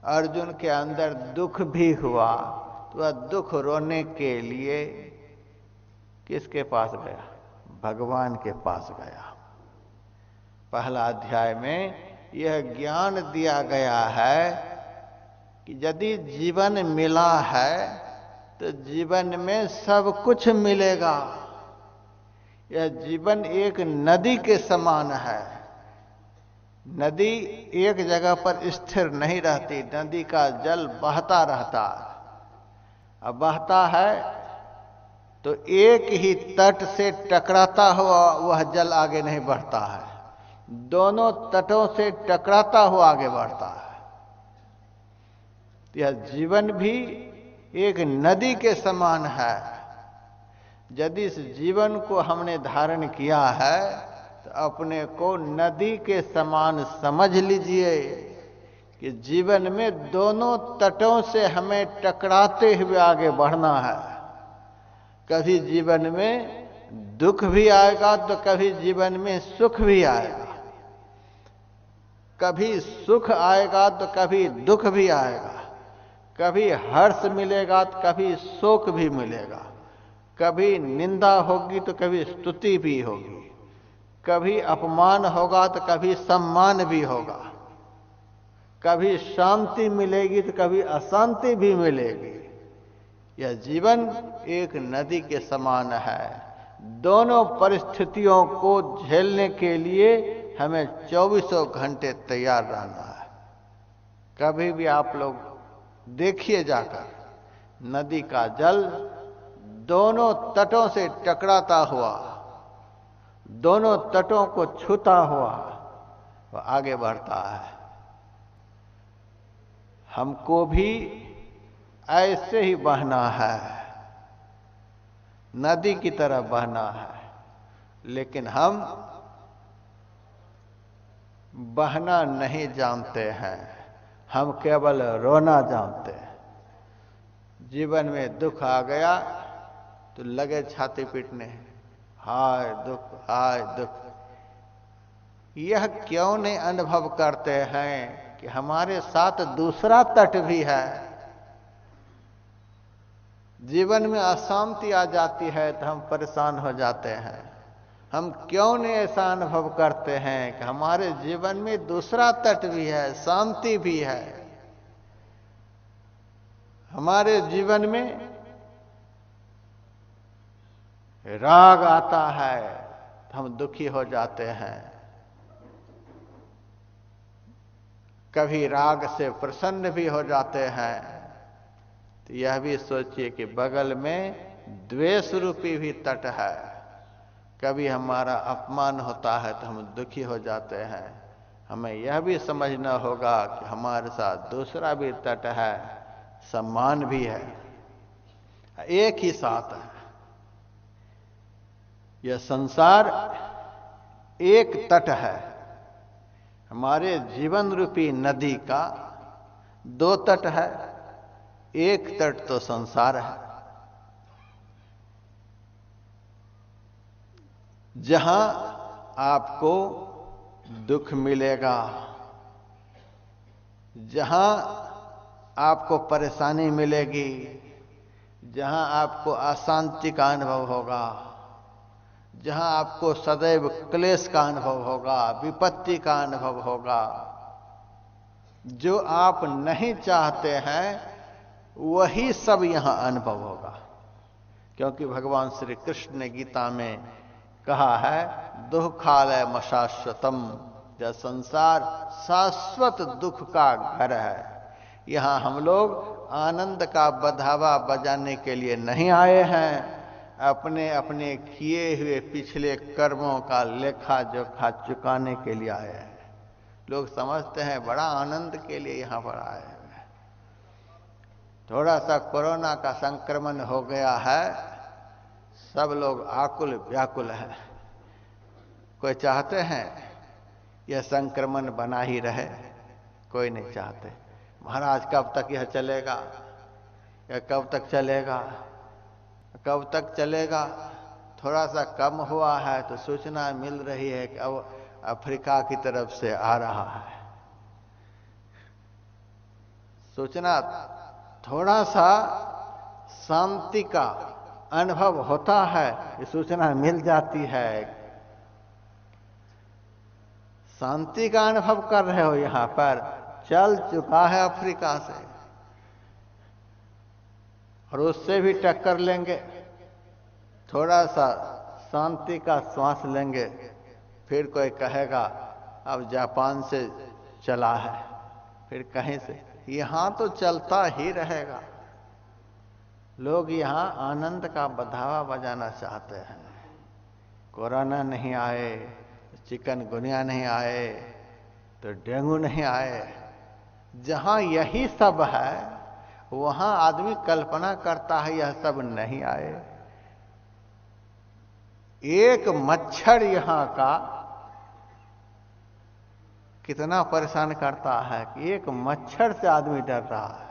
अर्जुन के अंदर दुख भी हुआ, तो वह दुख रोने के लिए किसके पास गया? भगवान के पास गया। पहला अध्याय में यह ज्ञान दिया गया है कि यदि जीवन मिला है तो जीवन में सब कुछ मिलेगा। यह जीवन एक नदी के समान है। नदी एक जगह पर स्थिर नहीं रहती, नदी का जल बहता रहता है। अब बहता है तो एक ही तट से टकराता हुआ वह जल आगे नहीं बढ़ता है, दोनों तटों से टकराता हुआ आगे बढ़ता है। यह जीवन भी एक नदी के समान है। यदि इस जीवन को हमने धारण किया है तो अपने को नदी के समान समझ लीजिए कि जीवन में दोनों तटों से हमें टकराते हुए आगे बढ़ना है। कभी जीवन में दुख भी आएगा तो कभी जीवन में सुख भी आएगा, कभी सुख आएगा तो कभी दुख भी आएगा, कभी हर्ष मिलेगा तो कभी शोक भी मिलेगा, कभी निंदा होगी तो कभी स्तुति भी होगी, कभी अपमान होगा तो कभी सम्मान भी होगा, कभी शांति मिलेगी तो कभी अशांति भी मिलेगी। यह जीवन एक नदी के समान है। दोनों परिस्थितियों को झेलने के लिए हमें 24 घंटे तैयार रहना है। कभी भी आप लोग देखिए जाकर, नदी का जल दोनों तटों से टकराता हुआ, दोनों तटों को छूता हुआ वह आगे बढ़ता है। हमको भी ऐसे ही बहना है, नदी की तरह बहना है, लेकिन हम बहना नहीं जानते हैं, हम केवल रोना जानते हैं। जीवन में दुख आ गया तो लगे छाती पीटने, हाय दुख, हाय दुख। यह क्यों नहीं अनुभव करते हैं कि हमारे साथ दूसरा तट भी है? जीवन में अशांति आ जाती है तो हम परेशान हो जाते हैं। हम क्यों नहीं ऐसा अनुभव करते हैं कि हमारे जीवन में दूसरा तट भी है, शांति भी है? हमारे जीवन में राग आता है तो हम दुखी हो जाते हैं, कभी राग से प्रसन्न भी हो जाते हैं। तो यह भी सोचिए कि बगल में द्वेष रूपी भी तट है। कभी हमारा अपमान होता है तो हम दुखी हो जाते हैं। हमें यह भी समझना होगा कि हमारे साथ दूसरा भी तट है, सम्मान भी है, एक ही साथ है। यह संसार एक तट है। हमारे जीवन रूपी नदी का दो तट है, एक तट तो संसार है। जहां आपको दुख मिलेगा, जहां आपको परेशानी मिलेगी, जहां आपको अशांति का अनुभव होगा, जहां आपको सदैव क्लेश का अनुभव होगा, विपत्ति का अनुभव होगा, जो आप नहीं चाहते हैं वही सब यहां अनुभव होगा। क्योंकि भगवान श्री कृष्ण ने गीता में कहा है, दुखालय मशाश्वतम, यह संसार शाश्वत दुख का घर है। यहां हम लोग आनंद का बधावा बजाने के लिए नहीं आए हैं, अपने अपने किए हुए पिछले कर्मों का लेखा जोखा चुकाने के लिए आए हैं। लोग समझते हैं बड़ा आनंद के लिए यहां पर आए हैं। थोड़ा सा कोरोना का संक्रमण हो गया है, सब लोग आकुल व्याकुल हैं। कोई चाहते हैं यह संक्रमण बना ही रहे? कोई नहीं चाहते। महाराज कब तक यह चलेगा, यह कब तक चलेगा, कब तक चलेगा? थोड़ा सा कम हुआ है तो सूचना मिल रही है कि अब अफ्रीका की तरफ से आ रहा है। सूचना, थोड़ा सा शांति का अनुभव होता है, ये सूचना मिल जाती है। शांति का अनुभव कर रहे हो, यहां पर चल चुका है अफ्रीका से, और उससे भी टक्कर लेंगे। थोड़ा सा शांति का श्वास लेंगे, फिर कोई कहेगा अब जापान से चला है, फिर कहीं से। यहां तो चलता ही रहेगा। लोग यहां आनंद का बधावा बजाना चाहते हैं। कोरोना नहीं आए, चिकनगुनिया नहीं आए, तो डेंगू नहीं आए। जहां यही सब है वहां आदमी कल्पना करता है यह सब नहीं आए। एक मच्छर यहां का कितना परेशान करता है कि एक मच्छर से आदमी डर रहा है।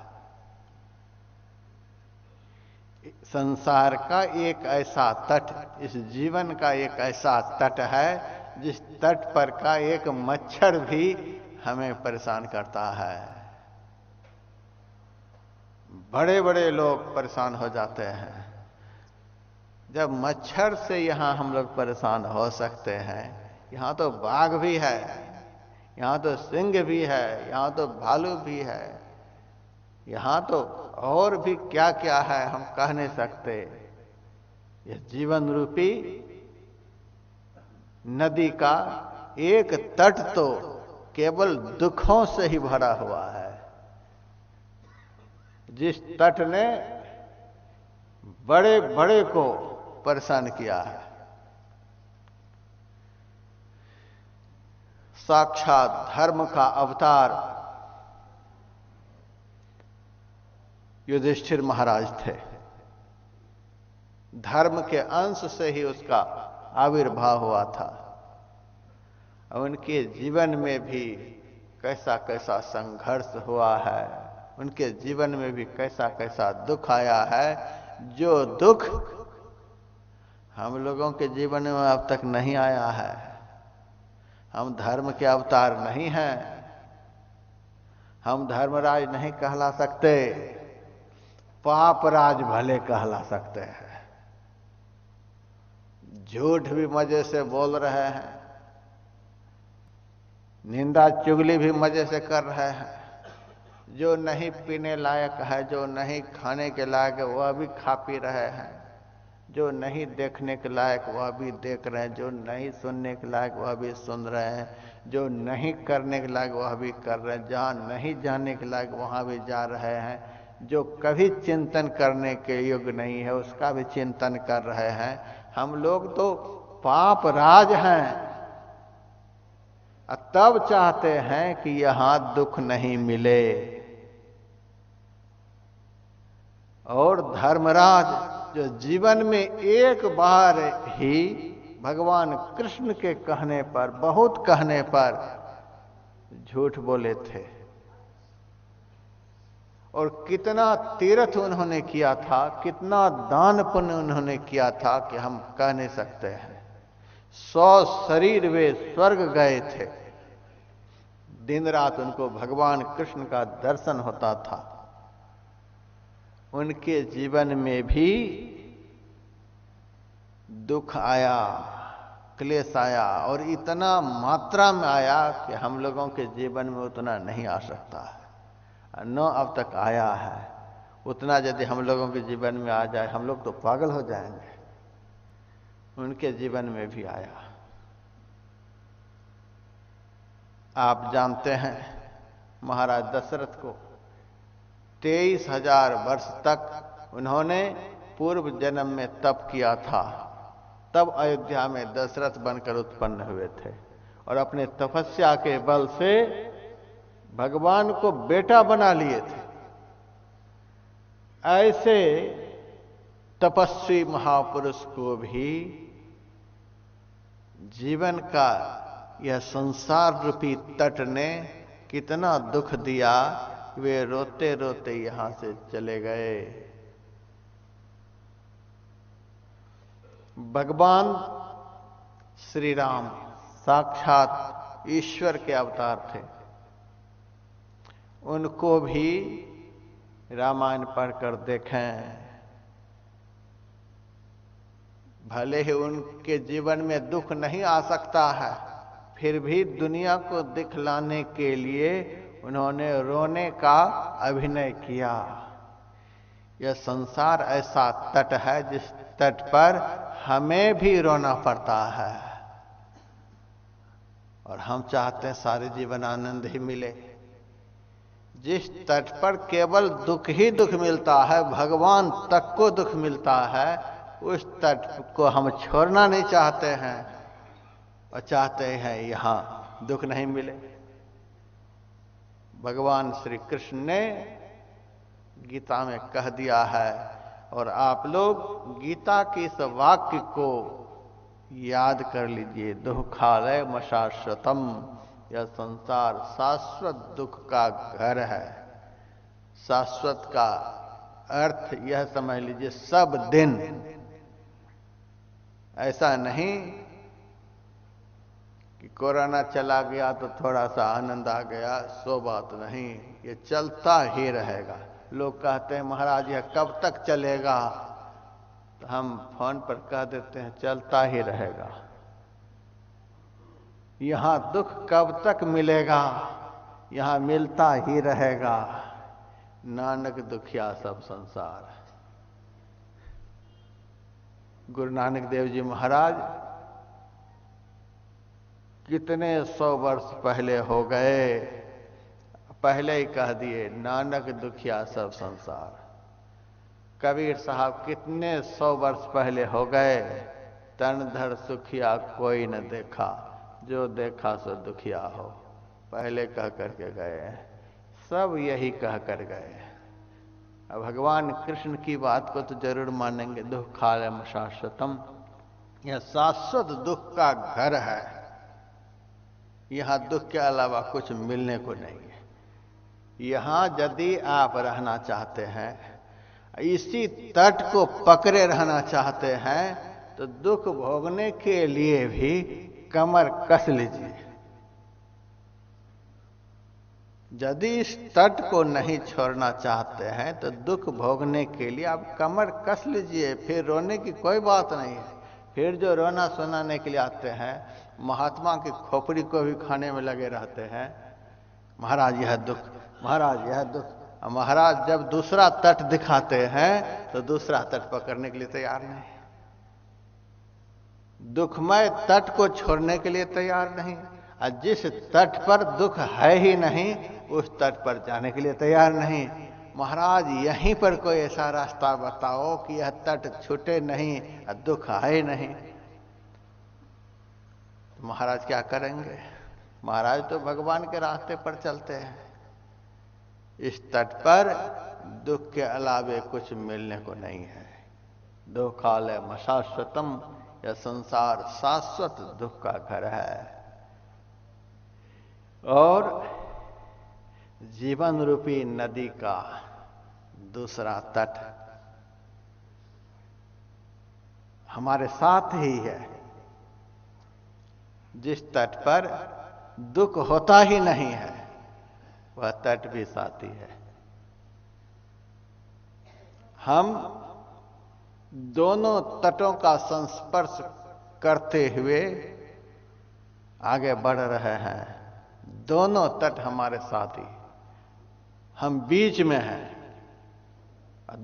संसार का एक ऐसा तट, इस जीवन का एक ऐसा तट है जिस तट पर का एक मच्छर भी हमें परेशान करता है। बड़े बड़े लोग परेशान हो जाते हैं। जब मच्छर से यहां हम लोग परेशान हो सकते हैं, यहां तो बाघ भी है, यहां तो सिंह भी है, यहां तो भालू भी है, यहां तो और भी क्या क्या है हम कह नहीं सकते। यह जीवन रूपी नदी का एक तट तो केवल दुखों से ही भरा हुआ है। जिस तट ने बड़े बड़े को परेशान किया है, साक्षात धर्म का अवतार युधिष्ठिर महाराज थे। धर्म के अंश से ही उसका आविर्भाव हुआ था। उनके जीवन में भी कैसा कैसा संघर्ष हुआ है, उनके जीवन में भी कैसा कैसा दुख आया है, जो दुख हम लोगों के जीवन में अब तक नहीं आया है। हम धर्म के अवतार नहीं हैं, हम धर्मराज नहीं कहला सकते, पाप राज भले कहला सकते हैं। झूठ भी मजे से बोल रहे हैं, निंदा चुगली भी मजे से कर रहे हैं। जो नहीं पीने लायक है, जो नहीं खाने के लायक है, वह भी खा पी रहे हैं। जो नहीं देखने के लायक वह भी देख रहे हैं, जो नहीं सुनने के लायक वह भी सुन रहे हैं, जो नहीं करने के लायक वह भी कर रहे हैं, जहाँ नहीं जाने के लायक वहाँ भी जा रहे हैं, जो कभी चिंतन करने के योग्य नहीं है उसका भी चिंतन कर रहे हैं। हम लोग तो पाप राज हैं, तब चाहते हैं कि यहां दुख नहीं मिले। और धर्मराज जो जीवन में एक बार ही भगवान कृष्ण के कहने पर, बहुत कहने पर झूठ बोले थे, और कितना तीर्थ उन्होंने किया था, कितना दान पुण्य उन्होंने किया था कि हम कह नहीं सकते हैं। 100 शरीर वे स्वर्ग गए थे, दिन रात उनको भगवान कृष्ण का दर्शन होता था। उनके जीवन में भी दुख आया, क्लेश आया, और इतना मात्रा में आया कि हम लोगों के जीवन में उतना नहीं आ सकता है, न अब तक आया है। उतना यदि हम लोगों के जीवन में आ जाए, हम लोग तो पागल हो जाएंगे। उनके जीवन में भी आया। आप जानते हैं महाराज दशरथ को 23,000 वर्ष तक उन्होंने पूर्व जन्म में तप किया था, तब अयोध्या में दशरथ बनकर उत्पन्न हुए थे, और अपने तपस्या के बल से भगवान को बेटा बना लिए थे। ऐसे तपस्वी महापुरुष को भी जीवन का यह संसार रूपी तट ने कितना दुख दिया, वे रोते रोते यहां से चले गए। भगवान श्री राम साक्षात ईश्वर के अवतार थे, उनको भी रामायण पढ़कर देखें। भले ही उनके जीवन में दुख नहीं आ सकता है, फिर भी दुनिया को दिखलाने के लिए उन्होंने रोने का अभिनय किया। यह संसार ऐसा तट है जिस तट पर हमें भी रोना पड़ता है, और हम चाहते हैं सारे जीवन आनंद ही मिले। जिस तट पर केवल दुख ही दुख मिलता है, भगवान तक को दुख मिलता है, उस तट को हम छोड़ना नहीं चाहते हैं, और चाहते हैं यहां दुख नहीं मिले। भगवान श्री कृष्ण ने गीता में कह दिया है, और आप लोग गीता के इस वाक्य को याद कर लीजिए, दुःखालय शाश्वतम, यह संसार शाश्वत दुख का घर है। शाश्वत का अर्थ यह समझ लीजिए सब दिन, ऐसा नहीं कि कोरोना चला गया तो थोड़ा सा आनंद आ गया, सो बात नहीं, ये चलता ही रहेगा। लोग कहते हैं महाराज यह कब तक चलेगा, तो हम फोन पर कह देते हैं चलता ही रहेगा। यहां दुख कब तक मिलेगा, यहां मिलता ही रहेगा। नानक दुखिया सब संसार। गुरु नानक देव जी महाराज कितने 100 वर्ष पहले हो गए, पहले ही कह दिए नानक दुखिया सब संसार। कबीर साहब कितने 100 वर्ष पहले हो गए, तन धड़ सुखिया कोई न देखा, जो देखा सो दुखिया हो, पहले कह करके गए। सब यही कह कर गए। अब भगवान कृष्ण की बात को तो जरूर मानेंगे, दुःखालय शाश्वतम, यह शाश्वत दुख का घर है। यहां दुख के अलावा कुछ मिलने को नहीं है। यहां यदि आप रहना चाहते हैं, इसी तट को पकड़े रहना चाहते हैं, तो दुख भोगने के लिए भी कमर कस लीजिए। यदि इस तट को नहीं छोड़ना चाहते हैं, तो दुख भोगने के लिए आप कमर कस लीजिए, फिर रोने की कोई बात नहीं है। फिर जो रोना सुनाने के लिए आते हैं, महात्मा की खोपड़ी को भी खाने में लगे रहते हैं, महाराज यह दुख, महाराज यह दुख। महाराज जब दूसरा तट दिखाते हैं, तो दूसरा तट पकड़ने के लिए तैयार नहीं, दुखमय तट को छोड़ने के लिए तैयार नहीं, और जिस तट पर दुख है ही नहीं, उस तट पर जाने के लिए तैयार नहीं। महाराज यहीं पर कोई ऐसा रास्ता बताओ कि यह तट छूटे नहीं और दुख है नहीं। तो महाराज क्या करेंगे? महाराज तो भगवान के रास्ते पर चलते हैं। इस तट पर दुख के अलावे कुछ मिलने को नहीं है। दुखालय मशाश्वतम, यह संसार शाश्वत दुख का घर है। और जीवन रूपी नदी का दूसरा तट हमारे साथ ही है। जिस तट पर दुख होता ही नहीं है, वह तट भी साथी है। हम दोनों तटों का संस्पर्श करते हुए आगे बढ़ रहे हैं। दोनों तट हमारे साथी, हम बीच में हैं,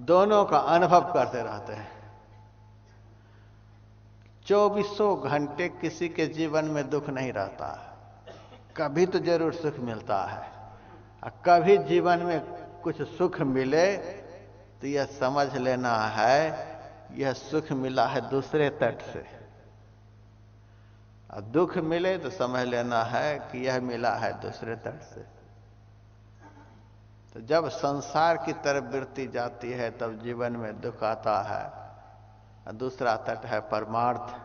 दोनों का अनुभव करते रहते हैं। 2400 घंटे किसी के जीवन में दुख नहीं रहता। कभी तो जरूर सुख मिलता है, और कभी जीवन में कुछ सुख मिले तो यह समझ लेना है यह सुख मिला है दूसरे तट से, और दुख मिले तो समझ लेना है कि यह मिला है दूसरे तट से। तो जब संसार की तरफ वृत्ति जाती है तब जीवन में दुख आता है। और दूसरा तट है परमार्थ,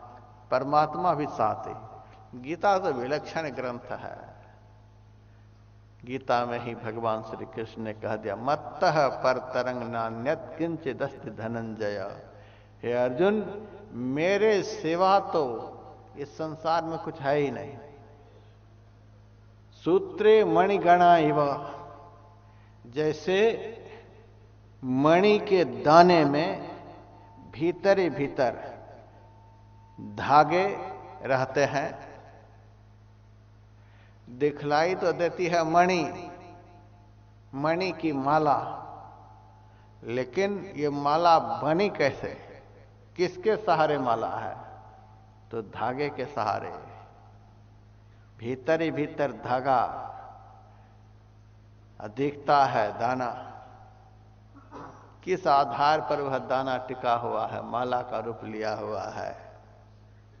परमात्मा भी साथ ही। गीता तो विलक्षण ग्रंथ है। गीता में ही भगवान श्री कृष्ण ने कह दिया, मत्तः पर तरंग नान्यत किंचिदस्ति धनंजय। हे अर्जुन, मेरे सिवा तो इस संसार में कुछ है ही नहीं। सूत्रे मणिगणा इव, जैसे मणि के दाने में भीतर ही भीतर धागे रहते हैं। दिखलाई तो देती है मणि, मणि की माला, लेकिन ये माला बनी कैसे, किसके सहारे माला है? तो धागे के सहारे। भीतर ही भीतर धागा दिखता है दाना, किस आधार पर वह दाना टिका हुआ है, माला का रूप लिया हुआ है?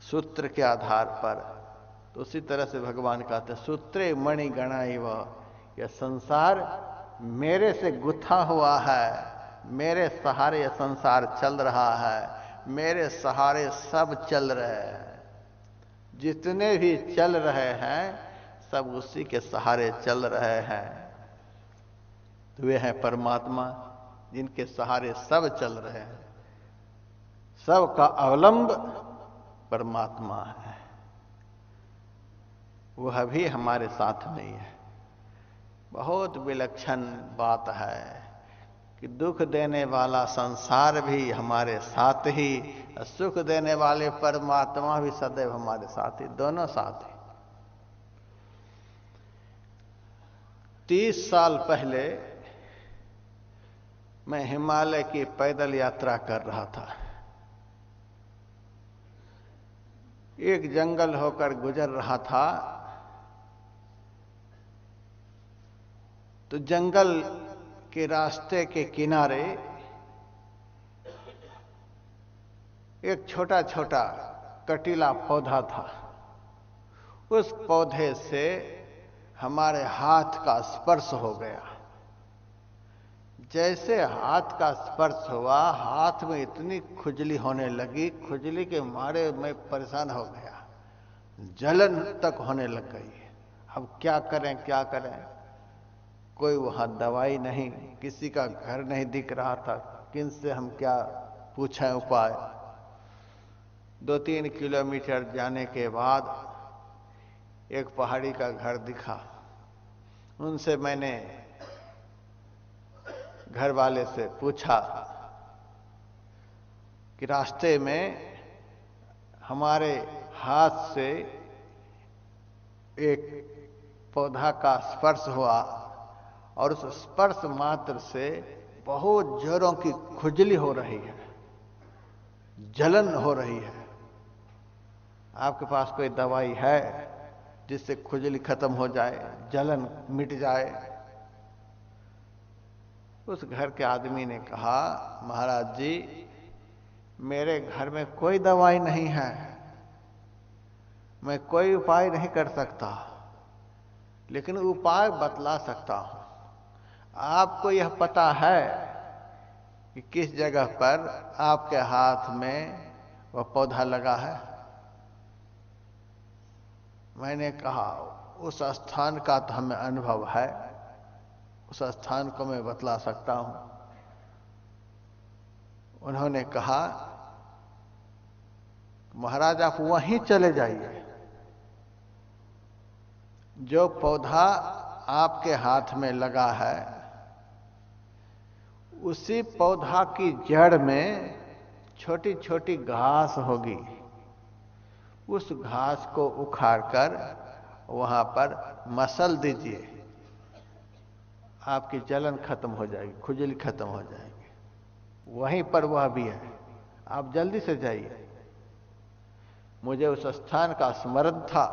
सूत्र के आधार पर। तो उसी तरह से भगवान कहते हैं, सूत्रे मणि गणाइव, यह संसार मेरे से गुथा हुआ है, मेरे सहारे यह संसार चल रहा है, मेरे सहारे सब चल रहे हैं। जितने भी चल रहे हैं सब उसी के सहारे चल रहे हैं। तो वे हैं परमात्मा, जिनके सहारे सब चल रहे हैं। सब का अवलंब परमात्मा है, वह भी हमारे साथ में ही है। बहुत विलक्षण बात है कि दुख देने वाला संसार भी हमारे साथ ही, सुख देने वाले परमात्मा भी सदैव हमारे साथ ही, दोनों साथ ही। 30 साल पहले मैं हिमालय की पैदल यात्रा कर रहा था। एक जंगल होकर गुजर रहा था, तो जंगल के रास्ते के किनारे एक छोटा छोटा कटीला पौधा था। उस पौधे से हमारे हाथ का स्पर्श हो गया। जैसे हाथ का स्पर्श हुआ, हाथ में इतनी खुजली होने लगी, खुजली के मारे मैं परेशान हो गया, जलन तक होने लग गई। अब क्या करें क्या करें? कोई वहां दवाई नहीं, किसी का घर नहीं दिख रहा था, किन से हम क्या पूछें उपाय। 2-3 किलोमीटर जाने के बाद एक पहाड़ी का घर दिखा। उनसे मैंने, घर वाले से पूछा कि रास्ते में हमारे हाथ से एक पौधा का स्पर्श हुआ, और उस स्पर्श मात्र से बहुत जोरों की खुजली हो रही है, जलन हो रही है। आपके पास कोई दवाई है जिससे खुजली खत्म हो जाए, जलन मिट जाए? उस घर के आदमी ने कहा, महाराज जी, मेरे घर में कोई दवाई नहीं है, मैं कोई उपाय नहीं कर सकता, लेकिन उपाय बतला सकता हूं। आपको यह पता है कि किस जगह पर आपके हाथ में वह पौधा लगा है? मैंने कहा उस स्थान का तो हमें अनुभव है, उस स्थान को मैं बतला सकता हूं। उन्होंने कहा महाराज आप वहीं चले जाइए, जो पौधा आपके हाथ में लगा है उसी पौधा की जड़ में छोटी छोटी घास होगी। उस घास को उखाड़कर वहां पर मसल दीजिए, आपकी जलन खत्म हो जाएगी, खुजली खत्म हो जाएगी। वहीं पर वह भी है, आप जल्दी से जाइए। मुझे उस स्थान का स्मरण था,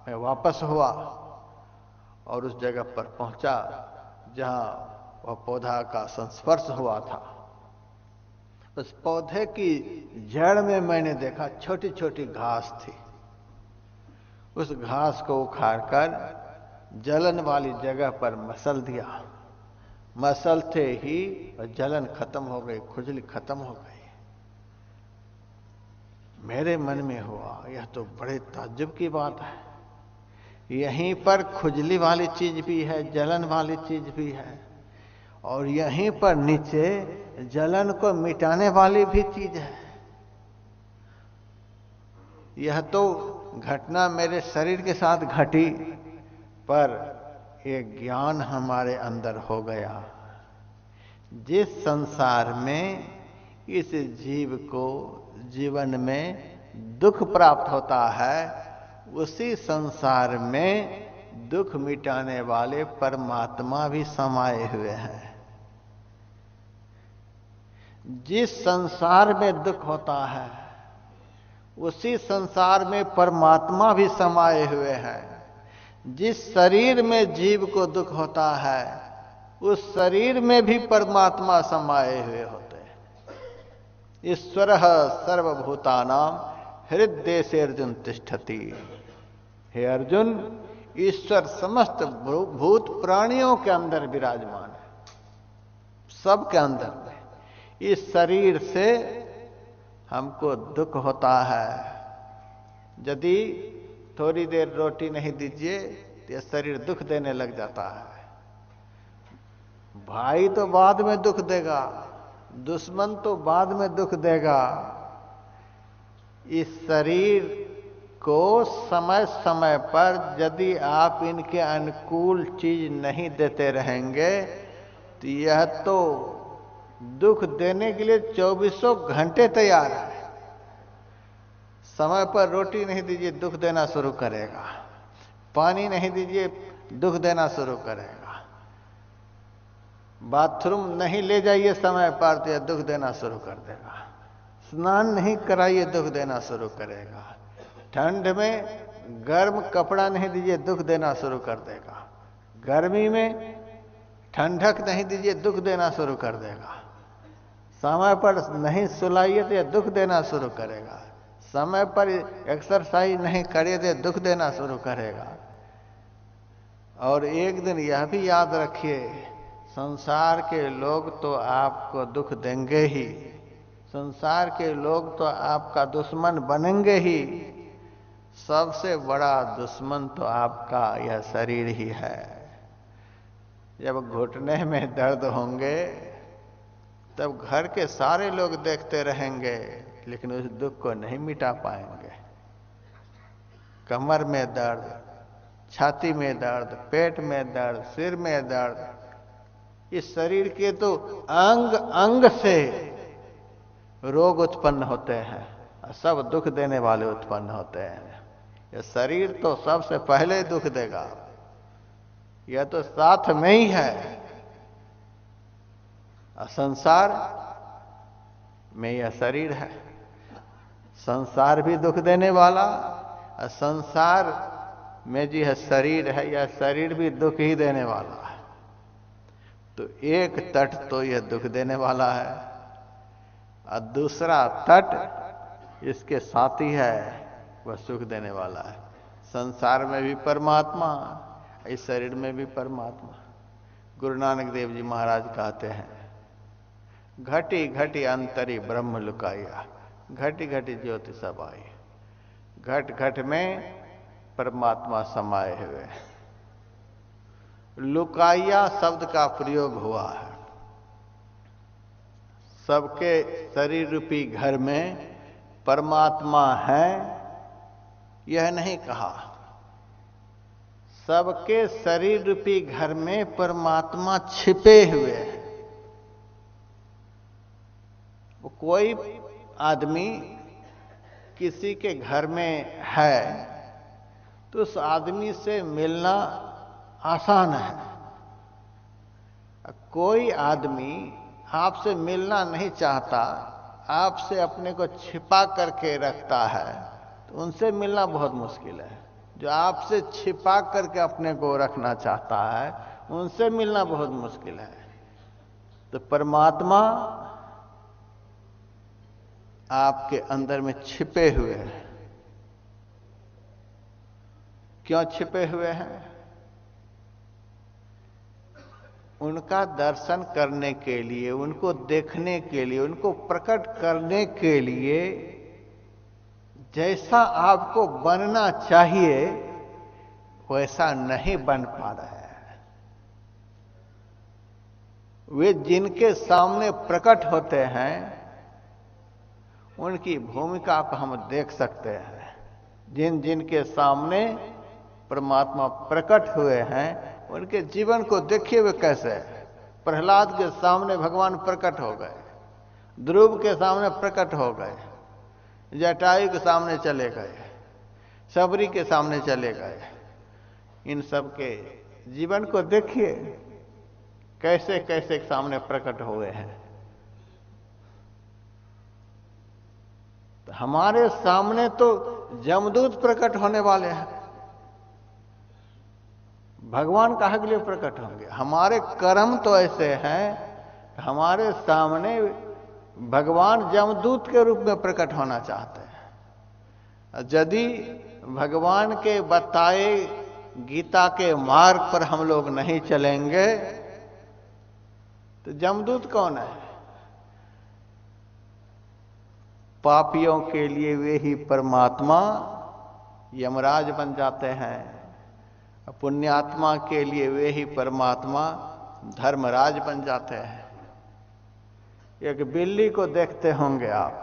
मैं वापस हुआ और उस जगह पर पहुंचा जहां वह पौधा का संस्पर्श हुआ था। उस पौधे की जड़ में मैंने देखा छोटी छोटी घास थी। उस घास को उखाड़कर जलन वाली जगह पर मसल दिया। मसलते ही जलन खत्म हो गई, खुजली खत्म हो गई। मेरे मन में हुआ यह तो बड़े ताज्जुब की बात है, यहीं पर खुजली वाली चीज भी है, जलन वाली चीज भी है, और यहीं पर नीचे जलन को मिटाने वाली भी चीज है। यह तो घटना मेरे शरीर के साथ घटी, पर एक ज्ञान हमारे अंदर हो गया। जिस संसार में इस जीव को जीवन में दुख प्राप्त होता है, उसी संसार में दुख मिटाने वाले परमात्मा भी समाये हुए हैं। जिस संसार में दुख होता है उसी संसार में परमात्मा भी समाये हुए हैं। जिस शरीर में जीव को दुख होता है उस शरीर में भी परमात्मा समाये हुए होते हैं। ईश्वरः सर्वभूतानां हृद्देशे अर्जुन तिष्ठति। हे अर्जुन, ईश्वर समस्त भूत प्राणियों के अंदर विराजमान है, सबके अंदर में। इस शरीर से हमको दुख होता है। यदि थोड़ी देर रोटी नहीं दीजिए तो यह शरीर दुख देने लग जाता है। भाई तो बाद में दुख देगा, दुश्मन तो बाद में दुख देगा। इस शरीर को समय समय पर यदि आप इनके अनुकूल चीज नहीं देते रहेंगे तो यह तो दुख देने के लिए 24 घंटे तैयार है। समय पर रोटी नहीं दीजिए दुख देना शुरू करेगा, पानी नहीं दीजिए दुख देना शुरू करेगा, बाथरूम नहीं ले जाइए समय पर तो यह दुख देना शुरू कर देगा, स्नान नहीं कराइए दुख देना शुरू करेगा, ठंड में गर्म कपड़ा नहीं दीजिए दुख देना शुरू कर देगा, गर्मी में ठंडक नहीं दीजिए दुख देना शुरू कर देगा, समय पर नहीं सुलाइए तो यह दुख देना शुरू करेगा, समय पर एक्सरसाइज नहीं करिए तो दुख देना शुरू करेगा। और एक दिन यह भी याद रखिए, संसार के लोग तो आपको दुख देंगे ही, संसार के लोग तो आपका दुश्मन बनेंगे ही। सबसे बड़ा दुश्मन तो आपका यह शरीर ही है। जब घुटने में दर्द होंगे तब घर के सारे लोग देखते रहेंगे लेकिन उस दुख को नहीं मिटा पाएंगे। कमर में दर्द, छाती में दर्द, पेट में दर्द, सिर में दर्द, इस शरीर के तो अंग अंग से रोग उत्पन्न होते हैं, सब दुख देने वाले उत्पन्न होते हैं। यह शरीर तो सबसे पहले दुख देगा, यह तो साथ में ही है। संसार में यह शरीर है, संसार भी दुख देने वाला, संसार में जो यह शरीर है यह शरीर भी दुख ही देने वाला है। तो एक तट तो यह दुख देने वाला है और दूसरा तट इसके साथी है, वह सुख देने वाला है। संसार में भी परमात्मा, इस शरीर में भी परमात्मा। गुरु नानक देव जी महाराज कहते हैं, घटी घटी अंतरी ब्रह्म लुकाया, घटी घटी ज्योति सब आई। घट घट में परमात्मा समाये हुए। लुकाया शब्द का प्रयोग हुआ है। सबके शरीर रूपी घर में परमात्मा है यह नहीं कहा। सबके शरीर रूपी घर में परमात्मा छिपे हुए हैं। वो कोई आदमी किसी के घर में है तो उस आदमी से मिलना आसान है। कोई आदमी आपसे मिलना नहीं चाहता, आपसे अपने को छिपा करके रखता है, तो उनसे मिलना बहुत मुश्किल है। जो आपसे छिपा करके अपने को रखना चाहता है, उनसे मिलना बहुत मुश्किल है। तो परमात्मा आपके अंदर में छिपे हुए हैं। क्यों छिपे हुए हैं? उनका दर्शन करने के लिए, उनको देखने के लिए, उनको प्रकट करने के लिए जैसा आपको बनना चाहिए वैसा नहीं बन पा रहे हैं। वे जिनके सामने प्रकट होते हैं उनकी भूमिका को हम देख सकते हैं। जिन जिनके सामने परमात्मा प्रकट हुए हैं उनके जीवन को देखिए वे कैसे। प्रहलाद के सामने भगवान प्रकट हो गए, ध्रुव के सामने प्रकट हो गए, जटायु के सामने चले गए, सबरी के सामने चले गए। इन सब के जीवन को देखिए कैसे कैसे सामने प्रकट हुए हैं। तो हमारे सामने तो जमदूत प्रकट होने वाले हैं। भगवान कहाँ के लिए प्रकट होंगे? हमारे कर्म तो ऐसे हैं, हमारे सामने भगवान जमदूत के रूप में प्रकट होना चाहते हैं। यदि भगवान के बताए गीता के मार्ग पर हम लोग नहीं चलेंगे तो जमदूत कौन है? पापियों के लिए वे ही परमात्मा यमराज बन जाते हैं, पुण्यात्मा के लिए वे ही परमात्मा धर्मराज बन जाते हैं। एक बिल्ली को देखते होंगे आप,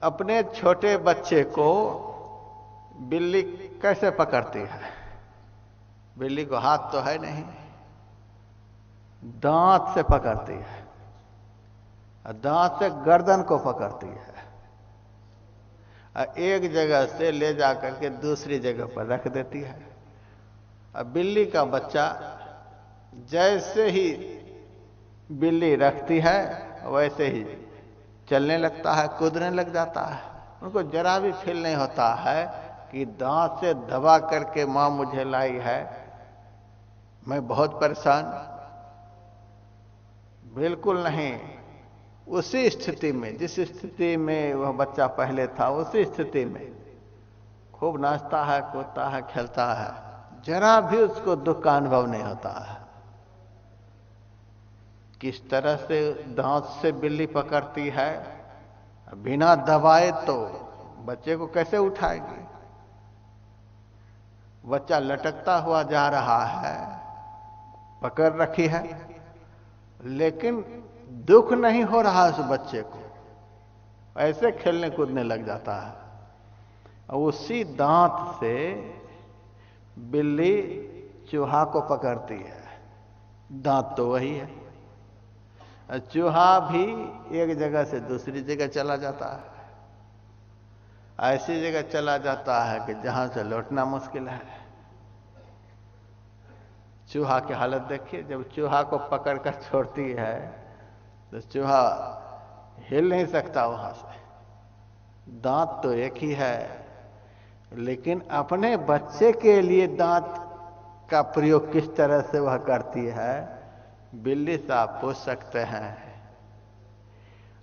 अपने छोटे बच्चे को बिल्ली कैसे पकड़ती है? बिल्ली को हाथ तो है नहीं, दांत से पकड़ती है, दांत से गर्दन को पकड़ती है, एक जगह से ले जाकर के दूसरी जगह पर रख देती है। अब बिल्ली का बच्चा जैसे ही बिल्ली रखती है वैसे ही चलने लगता है, कूदने लग जाता है। उनको जरा भी फील नहीं होता है कि दांत से दबा करके मां मुझे लाई है, मैं बहुत परेशान। बिल्कुल नहीं। उसी स्थिति में, जिस स्थिति में वह बच्चा पहले था, उसी स्थिति में खूब नाचता है, कूदता है, खेलता है, जरा भी उसको दुख का अनुभव नहीं होता है। किस तरह से दांत से बिल्ली पकड़ती है, बिना दबाए तो बच्चे को कैसे उठाएगी? बच्चा लटकता हुआ जा रहा है, पकड़ रखी है, लेकिन दुख नहीं हो रहा उस बच्चे को, ऐसे खेलने कूदने लग जाता है। और उसी दांत से बिल्ली चूहा को पकड़ती है, दांत तो वही है। चूहा भी एक जगह से दूसरी जगह चला जाता है, ऐसी जगह चला जाता है कि जहां से लौटना मुश्किल है। चूहा की हालत देखिए, जब चूहा को पकड़कर छोड़ती है तो चूहा हिल नहीं सकता वहां से। दांत तो एक ही है, लेकिन अपने बच्चे के लिए दांत का प्रयोग किस तरह से वह करती है, बिल्ली से आप पूछ सकते हैं।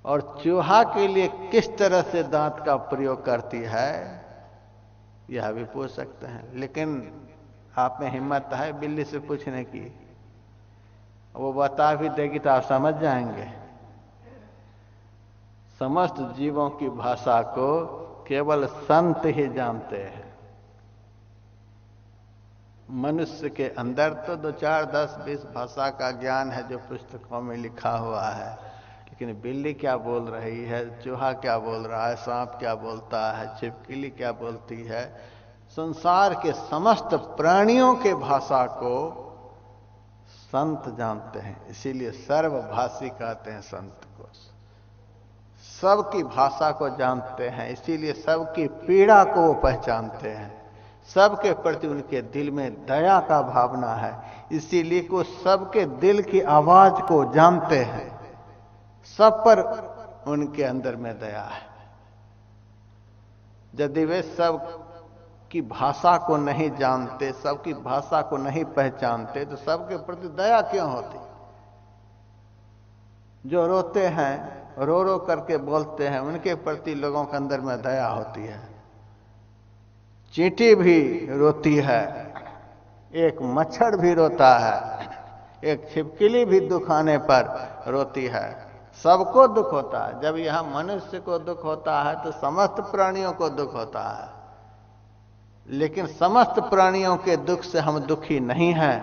और चूहा के लिए किस तरह से दांत का प्रयोग करती है यह भी पूछ सकते हैं। लेकिन आप में हिम्मत है बिल्ली से पूछने की, वो बता भी देगी तो आप समझ जाएंगे। समस्त जीवों की भाषा को केवल संत ही जानते हैं। मनुष्य के अंदर तो 2, 4, 10, 20 भाषा का ज्ञान है जो पुस्तकों में लिखा हुआ है, लेकिन बिल्ली क्या बोल रही है, चूहा क्या बोल रहा है, सांप क्या बोलता है, छिपकली क्या बोलती है, संसार के समस्त प्राणियों के भाषा को संत जानते हैं। इसीलिए सर्वभाषी कहते हैं संत को। सबकी भाषा को जानते हैं, इसीलिए सबकी पीड़ा को वो पहचानते हैं। सबके प्रति उनके दिल में दया का भावना है, इसीलिए वो सबके दिल की आवाज को जानते हैं। सब पर उनके अंदर में दया है। यदि वे सब की भाषा को नहीं जानते, सबकी भाषा को नहीं पहचानते, तो सबके प्रति दया क्यों होती? जो रोते हैं, रो रो करके बोलते हैं, उनके प्रति लोगों के अंदर में दया होती है। चींटी भी रोती है, एक मच्छर भी रोता है, एक छिपकली भी दुख आने पर रोती है। सबको दुख होता है। जब यहां मनुष्य को दुख होता है तो समस्त प्राणियों को दुख होता है, लेकिन समस्त प्राणियों के दुख से हम दुखी नहीं हैं।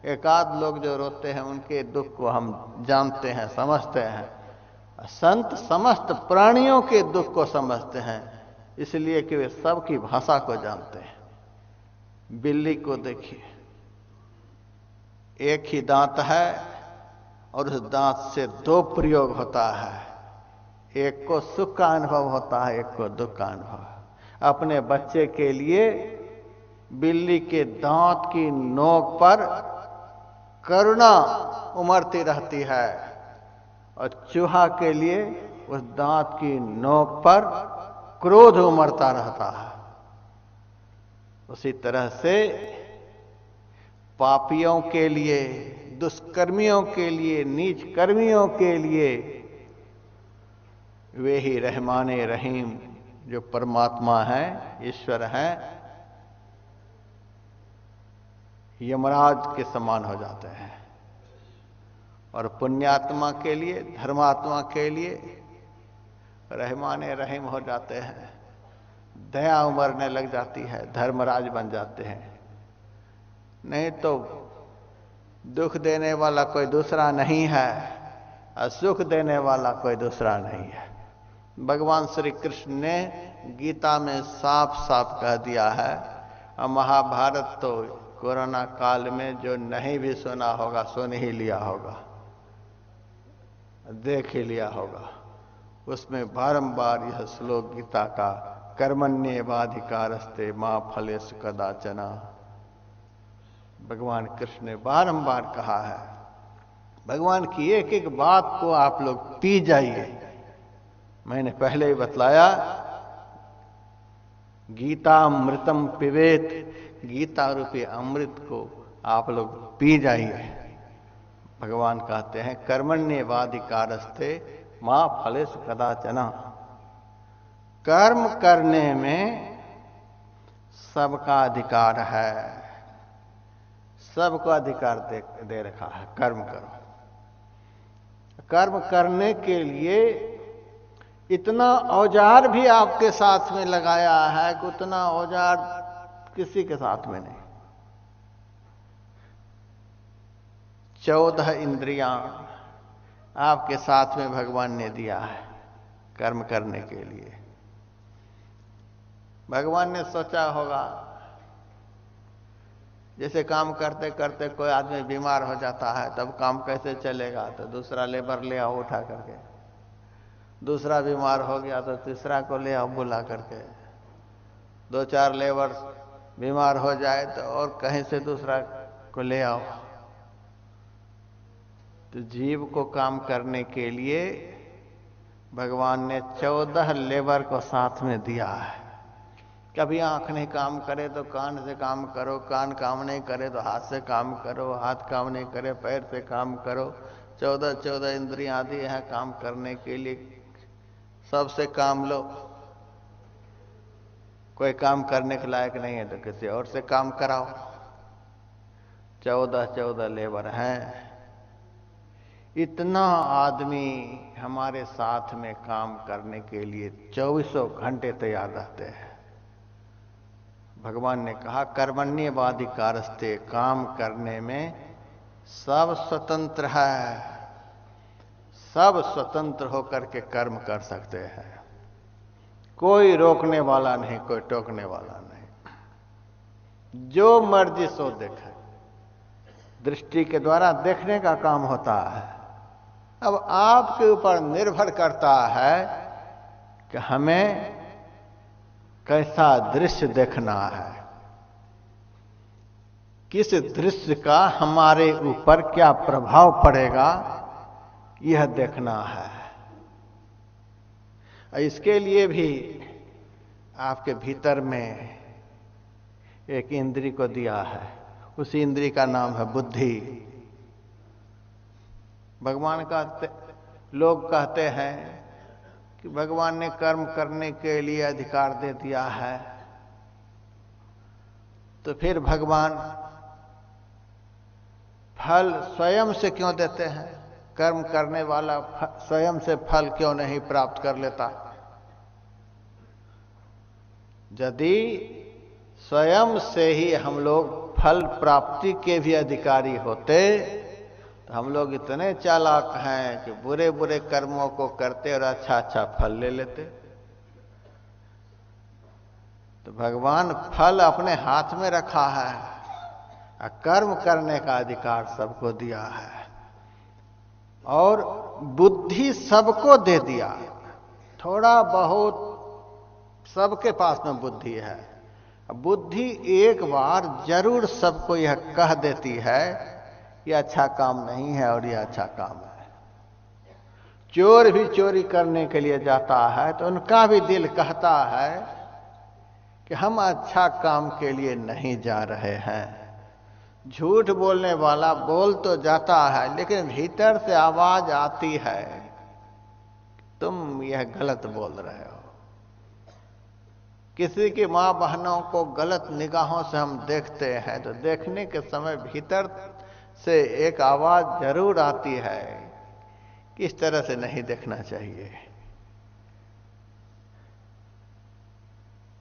एकाध लोग जो रोते हैं उनके दुख को हम जानते हैं, समझते हैं। संत समस्त प्राणियों के दुख को समझते हैं, इसलिए कि वे सबकी भाषा को जानते हैं। बिल्ली को देखिए, एक ही दांत है और उस दांत से 2 प्रयोग होता है। एक को सुख का अनुभव होता है, एक को दुख का अनुभव। अपने बच्चे के लिए बिल्ली के दांत की नोक पर करुणा उमड़ती रहती है, और चूहा के लिए उस दांत की नोक पर क्रोध उमड़ता रहता है। उसी तरह से पापियों के लिए, दुष्कर्मियों के लिए, नीच कर्मियों के लिए वे ही रहमाने रहीम जो परमात्मा है, ईश्वर है, यमराज के समान हो जाते हैं। और पुण्यात्मा के लिए, धर्मात्मा के लिए रहमाने रहीम हो जाते हैं। दया उमरने लग जाती है, धर्मराज बन जाते हैं। नहीं तो दुख देने वाला कोई दूसरा नहीं है और सुख देने वाला कोई दूसरा नहीं है। भगवान श्री कृष्ण ने गीता में साफ साफ कह दिया है, और महाभारत तो कोरोना काल में जो नहीं भी सुना होगा सुन ही लिया होगा, देख ही लिया होगा। उसमें बारंबार यह श्लोक गीता का, कर्मण्येवाधिकारस्ते मा फलेषु कदाचन, भगवान कृष्ण ने बारंबार कहा है। भगवान की एक एक बात को आप लोग पी जाइए। मैंने पहले ही बतलाया, गीता अमृतम पिबेत, गीता रूपी अमृत को आप लोग पी जाइए। भगवान कहते हैं कर्मण्येवाधिकारस्ते मां फलेषु कदाचन, कर्म करने में सबका अधिकार है, सबको अधिकार दे रखा है। कर्म करो। कर्म करने के लिए इतना औजार भी आपके साथ में लगाया है कि उतना औजार किसी के साथ में नहीं। 14 इंद्रियां आपके साथ में भगवान ने दिया है कर्म करने के लिए। भगवान ने सोचा होगा, जैसे काम करते करते कोई आदमी बीमार हो जाता है, तब काम कैसे चलेगा? तो दूसरा लेबर ले आओ उठा करके, दूसरा बीमार हो गया तो तीसरा को ले आओ बुला करके, 2-4 लेबर बीमार हो जाए तो और कहीं से दूसरा को ले आओ। तो जीव को काम करने के लिए भगवान ने 14 लेबर को साथ में दिया है। कभी आंख नहीं काम करे तो कान से काम करो, कान काम नहीं करे तो हाथ से काम करो, हाथ काम नहीं करे पैर से काम करो, 14 इंद्रियां आदि हैं काम करने के लिए, सबसे काम लो। कोई काम करने के लायक नहीं है तो किसी और से काम कराओ। 14 लेबर हैं। इतना आदमी हमारे साथ में काम करने के लिए 24 घंटे तैयार रहते हैं। भगवान ने कहा कर्मण्येवाधिकारस्ते, काम करने में सब स्वतंत्र है, सब स्वतंत्र होकर के कर्म कर सकते हैं। कोई रोकने वाला नहीं, कोई टोकने वाला नहीं। जो मर्जी सो देखे, दृष्टि के द्वारा देखने का काम होता है। अब आपके ऊपर निर्भर करता है कि हमें कैसा दृश्य देखना है, किस दृश्य का हमारे ऊपर क्या प्रभाव पड़ेगा, यह देखना है। इसके लिए भी आपके भीतर में एक इंद्री को दिया है। उसी इंद्री का नाम है बुद्धि। भगवान का लोग कहते हैं कि भगवान ने कर्म करने के लिए अधिकार दे दिया है, तो फिर भगवान फल स्वयं से क्यों देते हैं? कर्म करने वाला स्वयं से फल क्यों नहीं प्राप्त कर लेता? यदि स्वयं से ही हम लोग फल प्राप्ति के भी अधिकारी होते तो हम लोग इतने चालाक हैं कि बुरे बुरे कर्मों को करते और अच्छा अच्छा फल ले लेते। तो भगवान फल अपने हाथ में रखा है और कर्म करने का अधिकार सबको दिया है, और बुद्धि सबको दे दिया। थोड़ा बहुत सबके पास में बुद्धि है। बुद्धि एक बार जरूर सबको यह कह देती है ये अच्छा काम नहीं है और ये अच्छा काम है। चोर भी चोरी करने के लिए जाता है तो उनका भी दिल कहता है कि हम अच्छा काम के लिए नहीं जा रहे हैं। झूठ बोलने वाला बोल तो जाता है, लेकिन भीतर से आवाज आती है तुम यह गलत बोल रहे हो। किसी की मां बहनों को गलत निगाहों से हम देखते हैं तो देखने के समय भीतर से एक आवाज जरूर आती है कि इस तरह से नहीं देखना चाहिए।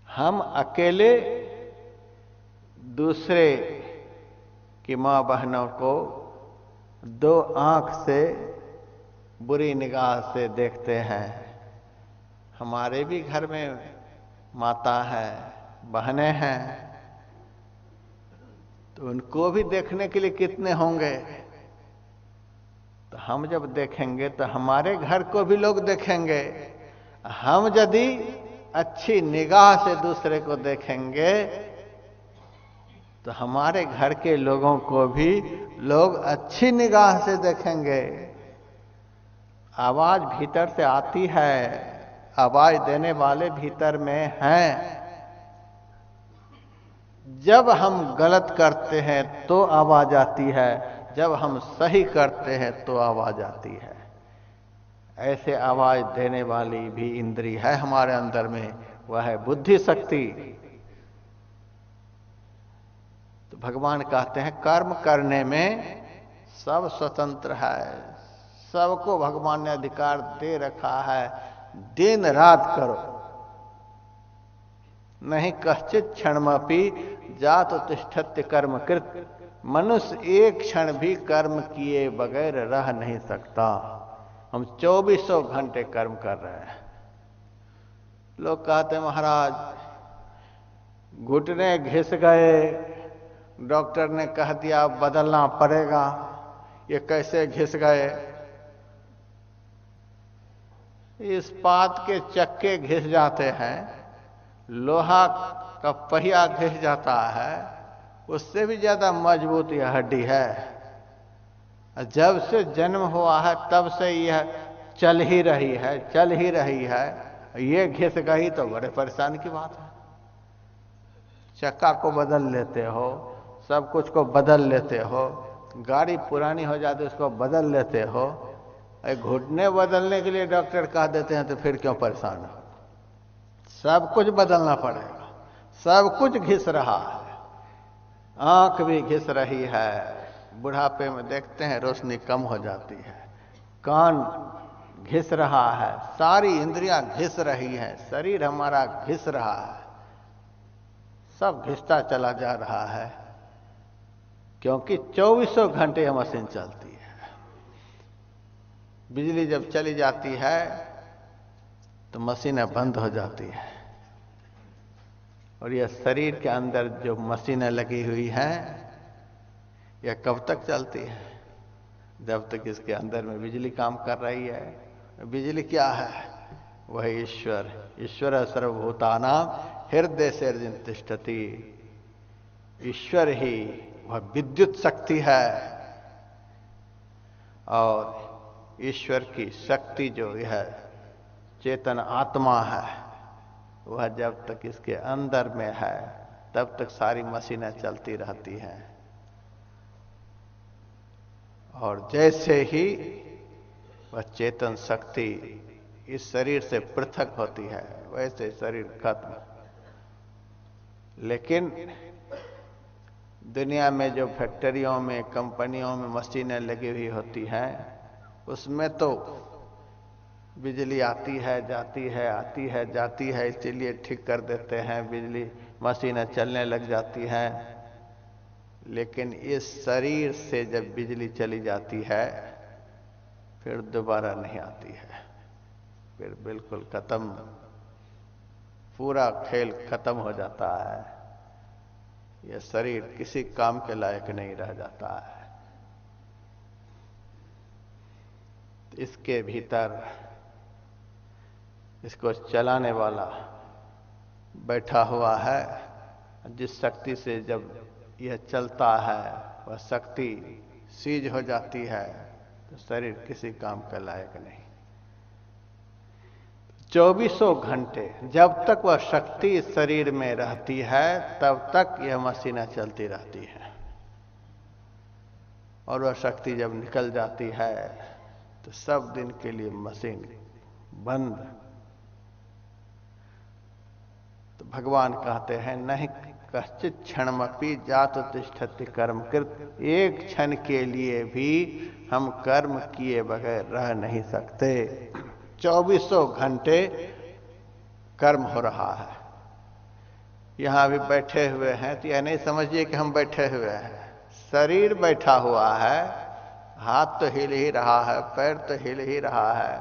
हम अकेले दूसरे की मां बहनों को दो आंख से बुरी निगाह से देखते हैं। हमारे भी घर में माता है, बहनें हैं, तो उनको भी देखने के लिए कितने होंगे। तो हम जब देखेंगे तो हमारे घर को भी लोग देखेंगे। हम यदि अच्छी निगाह से दूसरे को देखेंगे तो हमारे घर के लोगों को भी लोग अच्छी निगाह से देखेंगे। आवाज भीतर से आती है, आवाज देने वाले भीतर में हैं। जब हम गलत करते हैं तो आवाज आती है, जब हम सही करते हैं तो आवाज आती है। ऐसे आवाज देने वाली भी इंद्री है हमारे अंदर में, वह है बुद्धि शक्ति। तो भगवान कहते हैं कर्म करने में सब स्वतंत्र है, सबको भगवान ने अधिकार दे रखा है। दिन रात करो, नहीं कश्चित क्षणमपि जात तिष्ठत्य कर्म कृत। मनुष्य एक क्षण भी कर्म किए बगैर रह नहीं सकता। हम 24 घंटे कर्म कर रहे हैं। लोग कहते हैं महाराज घुटने घिस गए, डॉक्टर ने कह दिया बदलना पड़ेगा। ये कैसे घिस गए? इस्पात के चक्के घिस जाते हैं, लोहा का पहिया घिस जाता है, उससे भी ज्यादा मजबूत यह हड्डी है। जब से जन्म हुआ है तब से यह चल ही रही है, चल ही रही है। ये घिस गई तो बड़े परेशान की बात है। चक्का को बदल लेते हो, सब कुछ को बदल लेते हो, गाड़ी पुरानी हो जाती उसको बदल लेते हो, घुटने बदलने के लिए डॉक्टर कह देते हैं तो फिर क्यों परेशान हो? सब कुछ बदलना पड़ेगा, सब कुछ घिस रहा है, आंख भी घिस रही है, बुढ़ापे में देखते हैं रोशनी कम हो जाती है, कान घिस रहा है, सारी इंद्रियां घिस रही हैं, शरीर हमारा घिस रहा है, सब घिसता चला जा रहा है, क्योंकि 24 घंटे यह मशीन चलती है। बिजली जब चली जाती है तो मशीनें बंद हो जाती है, और यह शरीर के अंदर जो मशीनें लगी हुई हैं यह कब तक चलती है? जब तक इसके अंदर में बिजली काम कर रही है। बिजली क्या है? वह ईश्वर, ईश्वर सर्वभूतानां हृदय से अर्जुन तिष्ठति। ईश्वर ही वह विद्युत शक्ति है, और ईश्वर की शक्ति जो यह चेतन आत्मा है वह जब तक इसके अंदर में है तब तक सारी मशीनें चलती रहती हैं। और जैसे ही वह चेतन शक्ति इस शरीर से पृथक होती है वैसे शरीर खत्म। लेकिन दुनिया में जो फैक्ट्रियों में, कंपनियों में मशीनें लगी हुई होती हैं उसमें तो बिजली आती है जाती है, आती है जाती है, इसीलिए ठीक कर देते हैं, बिजली मशीनें चलने लग जाती हैं। लेकिन इस शरीर से जब बिजली चली जाती है फिर दोबारा नहीं आती है, फिर बिल्कुल खत्म, पूरा खेल खत्म हो जाता है। यह शरीर किसी काम के लायक नहीं रह जाता है। इसके भीतर इसको चलाने वाला बैठा हुआ है, जिस शक्ति से जब यह चलता है वह शक्ति सीज हो जाती है तो शरीर किसी काम का लायक नहीं। 24 घंटे जब तक वह शक्ति इस शरीर में रहती है तब तक यह मशीनें चलती रहती हैं, और वह शक्ति जब निकल जाती है तो सब दिन के लिए मशीन बंद। तो भगवान कहते हैं नहीं कश्चित क्षणमपि जात तिष्ठति कर्मकृत। एक क्षण के लिए भी हम कर्म किए बगैर रह नहीं सकते। 24 घंटे कर्म हो रहा है। यहां भी बैठे हुए हैं तो यह नहीं समझिए कि हम बैठे हुए हैं, शरीर बैठा हुआ है, हाथ तो हिल ही रहा है, पैर तो हिल ही रहा है,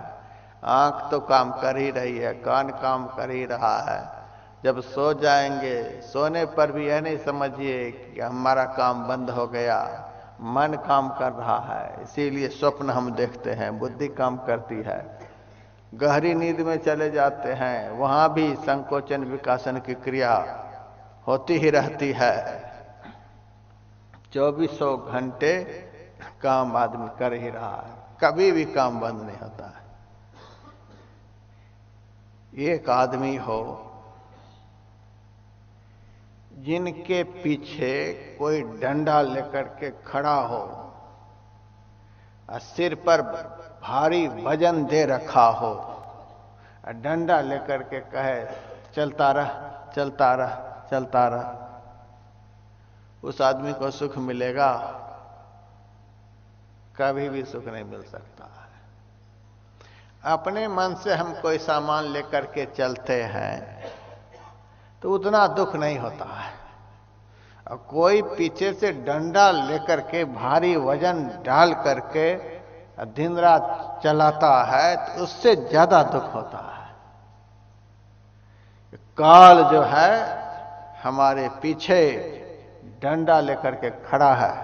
आंख तो काम कर ही रही है, कान काम कर ही रहा है। जब सो जाएंगे, सोने पर भी यह नहीं समझिए कि हमारा काम बंद हो गया, मन काम कर रहा है, इसीलिए स्वप्न हम देखते हैं, बुद्धि काम करती है। गहरी नींद में चले जाते हैं, वहां भी संकोचन विकासन की क्रिया होती ही रहती है। 24 घंटे काम आदमी कर ही रहा है, कभी भी काम बंद नहीं होता है। एक आदमी हो जिनके पीछे कोई डंडा लेकर के खड़ा हो और सिर पर भारी वजन दे रखा हो, डंडा लेकर के कहे चलता रह चलता रह चलता रह, उस आदमी को सुख मिलेगा? कभी भी सुख नहीं मिल सकता है। अपने मन से हम कोई सामान लेकर के चलते हैं तो उतना दुख नहीं होता है, और कोई पीछे से डंडा लेकर के भारी वजन डाल करके दिन रात चलाता है तो उससे ज्यादा दुख होता है। काल जो है हमारे पीछे डंडा लेकर के खड़ा है,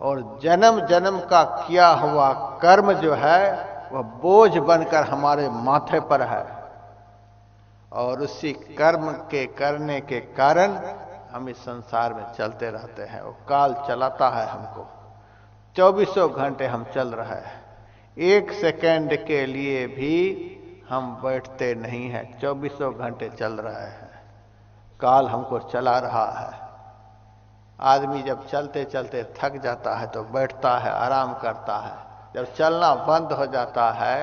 और जन्म जन्म का किया हुआ कर्म जो है वह बोझ बनकर हमारे माथे पर है, और उसी कर्म के करने के कारण हम इस संसार में चलते रहते हैं। वो काल चलाता है हमको। 24 घंटे हम चल रहे हैं, एक सेकंड के लिए भी हम बैठते नहीं हैं, 24 घंटे चल रहे हैं। काल हमको चला रहा है। आदमी जब चलते चलते थक जाता है तो बैठता है, आराम करता है। जब चलना बंद हो जाता है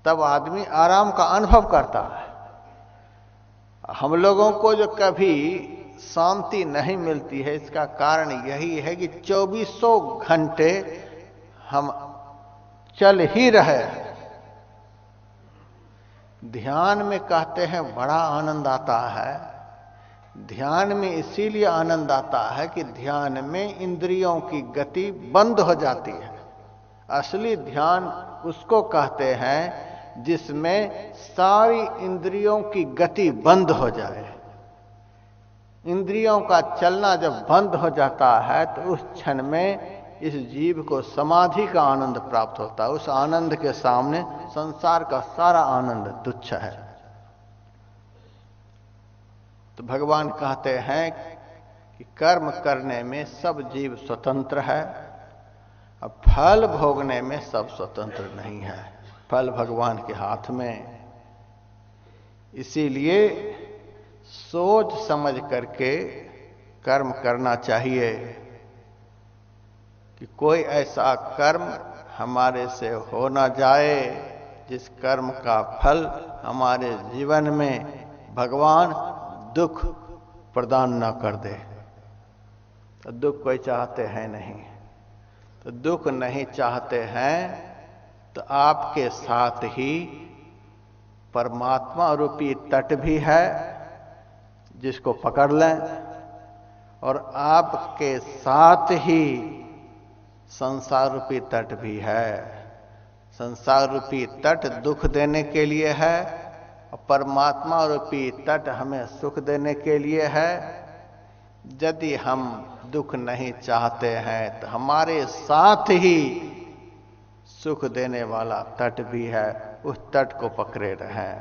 तब आदमी आराम का अनुभव करता है। हम लोगों को जो कभी शांति नहीं मिलती है, इसका कारण यही है कि 2400 घंटे हम चल ही रहे हैं। ध्यान में कहते हैं बड़ा आनंद आता है। ध्यान में इसीलिए आनंद आता है कि ध्यान में इंद्रियों की गति बंद हो जाती है। असली ध्यान उसको कहते हैं जिसमें सारी इंद्रियों की गति बंद हो जाए। इंद्रियों का चलना जब बंद हो जाता है तो उस क्षण में इस जीव को समाधि का आनंद प्राप्त होता है। उस आनंद के सामने संसार का सारा आनंद तुच्छ है। तो भगवान कहते हैं कि कर्म करने में सब जीव स्वतंत्र है, अब फल भोगने में सब स्वतंत्र नहीं है। फल भगवान के हाथ में। इसीलिए सोच समझ करके कर्म करना चाहिए कि कोई ऐसा कर्म हमारे से हो ना जाए जिस कर्म का फल हमारे जीवन में भगवान दुख प्रदान न कर दे। तो दुख कोई चाहते हैं नहीं। तो दुख नहीं चाहते हैं तो आपके साथ ही परमात्मा रूपी तट भी है जिसको पकड़ लें, और आपके साथ ही संसार रूपी तट भी है। संसार रूपी तट दुख देने के लिए है और परमात्मा रूपी तट हमें सुख देने के लिए है। यदि हम दुख नहीं चाहते हैं तो हमारे साथ ही सुख देने वाला तट भी है, उस तट को पकड़े रहें।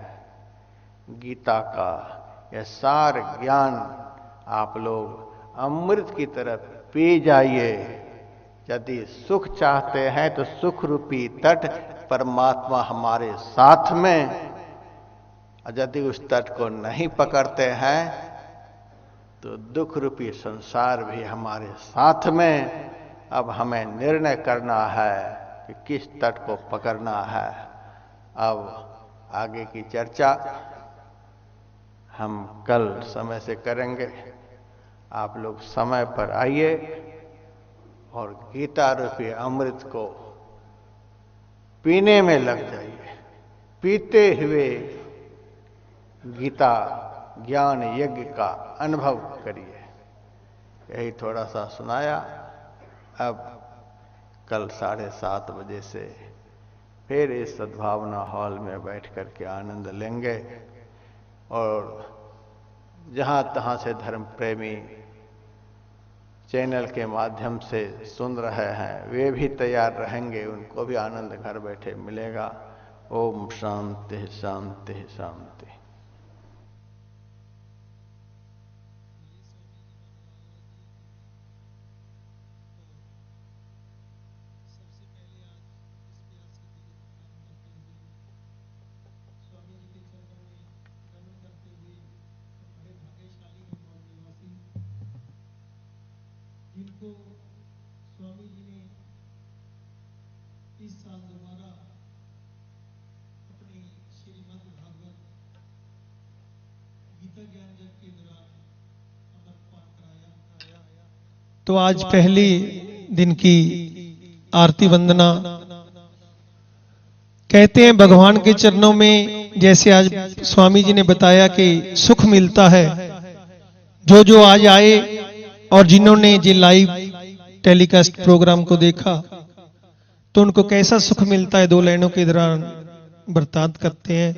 गीता का यह सार ज्ञान आप लोग अमृत की तरफ पी जाइए। यदि सुख चाहते हैं तो सुख रूपी तट परमात्मा हमारे साथ में, और यदि उस तट को नहीं पकड़ते हैं तो दुख रूपी संसार भी हमारे साथ में। अब हमें निर्णय करना है कि किस तट को पकड़ना है। अब आगे की चर्चा हम कल समय से करेंगे। आप लोग समय पर आइए और गीता रूपी अमृत को पीने में लग जाइए। पीते हुए गीता ज्ञान यज्ञ का अनुभव करिए। यही थोड़ा सा सुनाया। अब कल 7:30 बजे से फिर इस सद्भावना हॉल में बैठ कर के आनंद लेंगे, और जहाँ तहाँ से धर्म प्रेमी चैनल के माध्यम से सुन रहे हैं वे भी तैयार रहेंगे, उनको भी आनंद घर बैठे मिलेगा। ओम शांति शांति शांति। जिनको स्वामी जी ने इस साल दोबारा अपनी श्रीमद् भागवत गीता ज्ञान यज्ञ के दौरान अमृतपान कराया। तो आज पहली दिन की आरती वंदना कहते हैं भगवान के चरणों में, जैसे आज स्वामी जी ने बताया कि सुख मिलता है। जो आज आए और जिन्होंने ये लाइव टेलीकास्ट प्रोग्राम को देखा तो उनको कैसा सुख मिलता है, 2 लाइनों के दौरान बर्तांत करते हैं।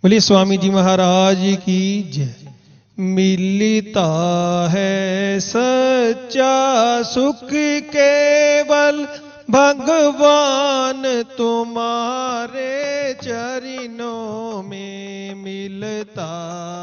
बोलिए स्वामी जी महाराज की जय। मिलता है सच्चा सुख केवल भगवान तुम्हारे चरणों में मिलता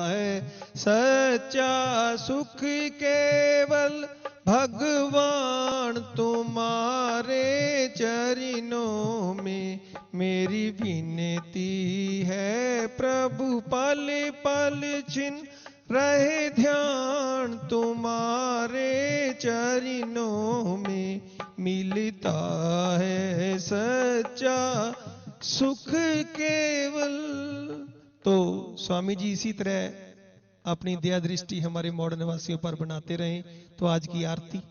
है। सच्चा सुख केवल भगवान तुम्हारे चरणों में। मेरी विनती है प्रभु पल पल छिन रहे ध्यान तुम्हारे चरणों में, मिलता है सच्चा सुख केवल। तो स्वामी जी इसी तरह अपनी दया दृष्टि हमारे मॉडर्न निवासियों पर बनाते रहें। तो आज की आरती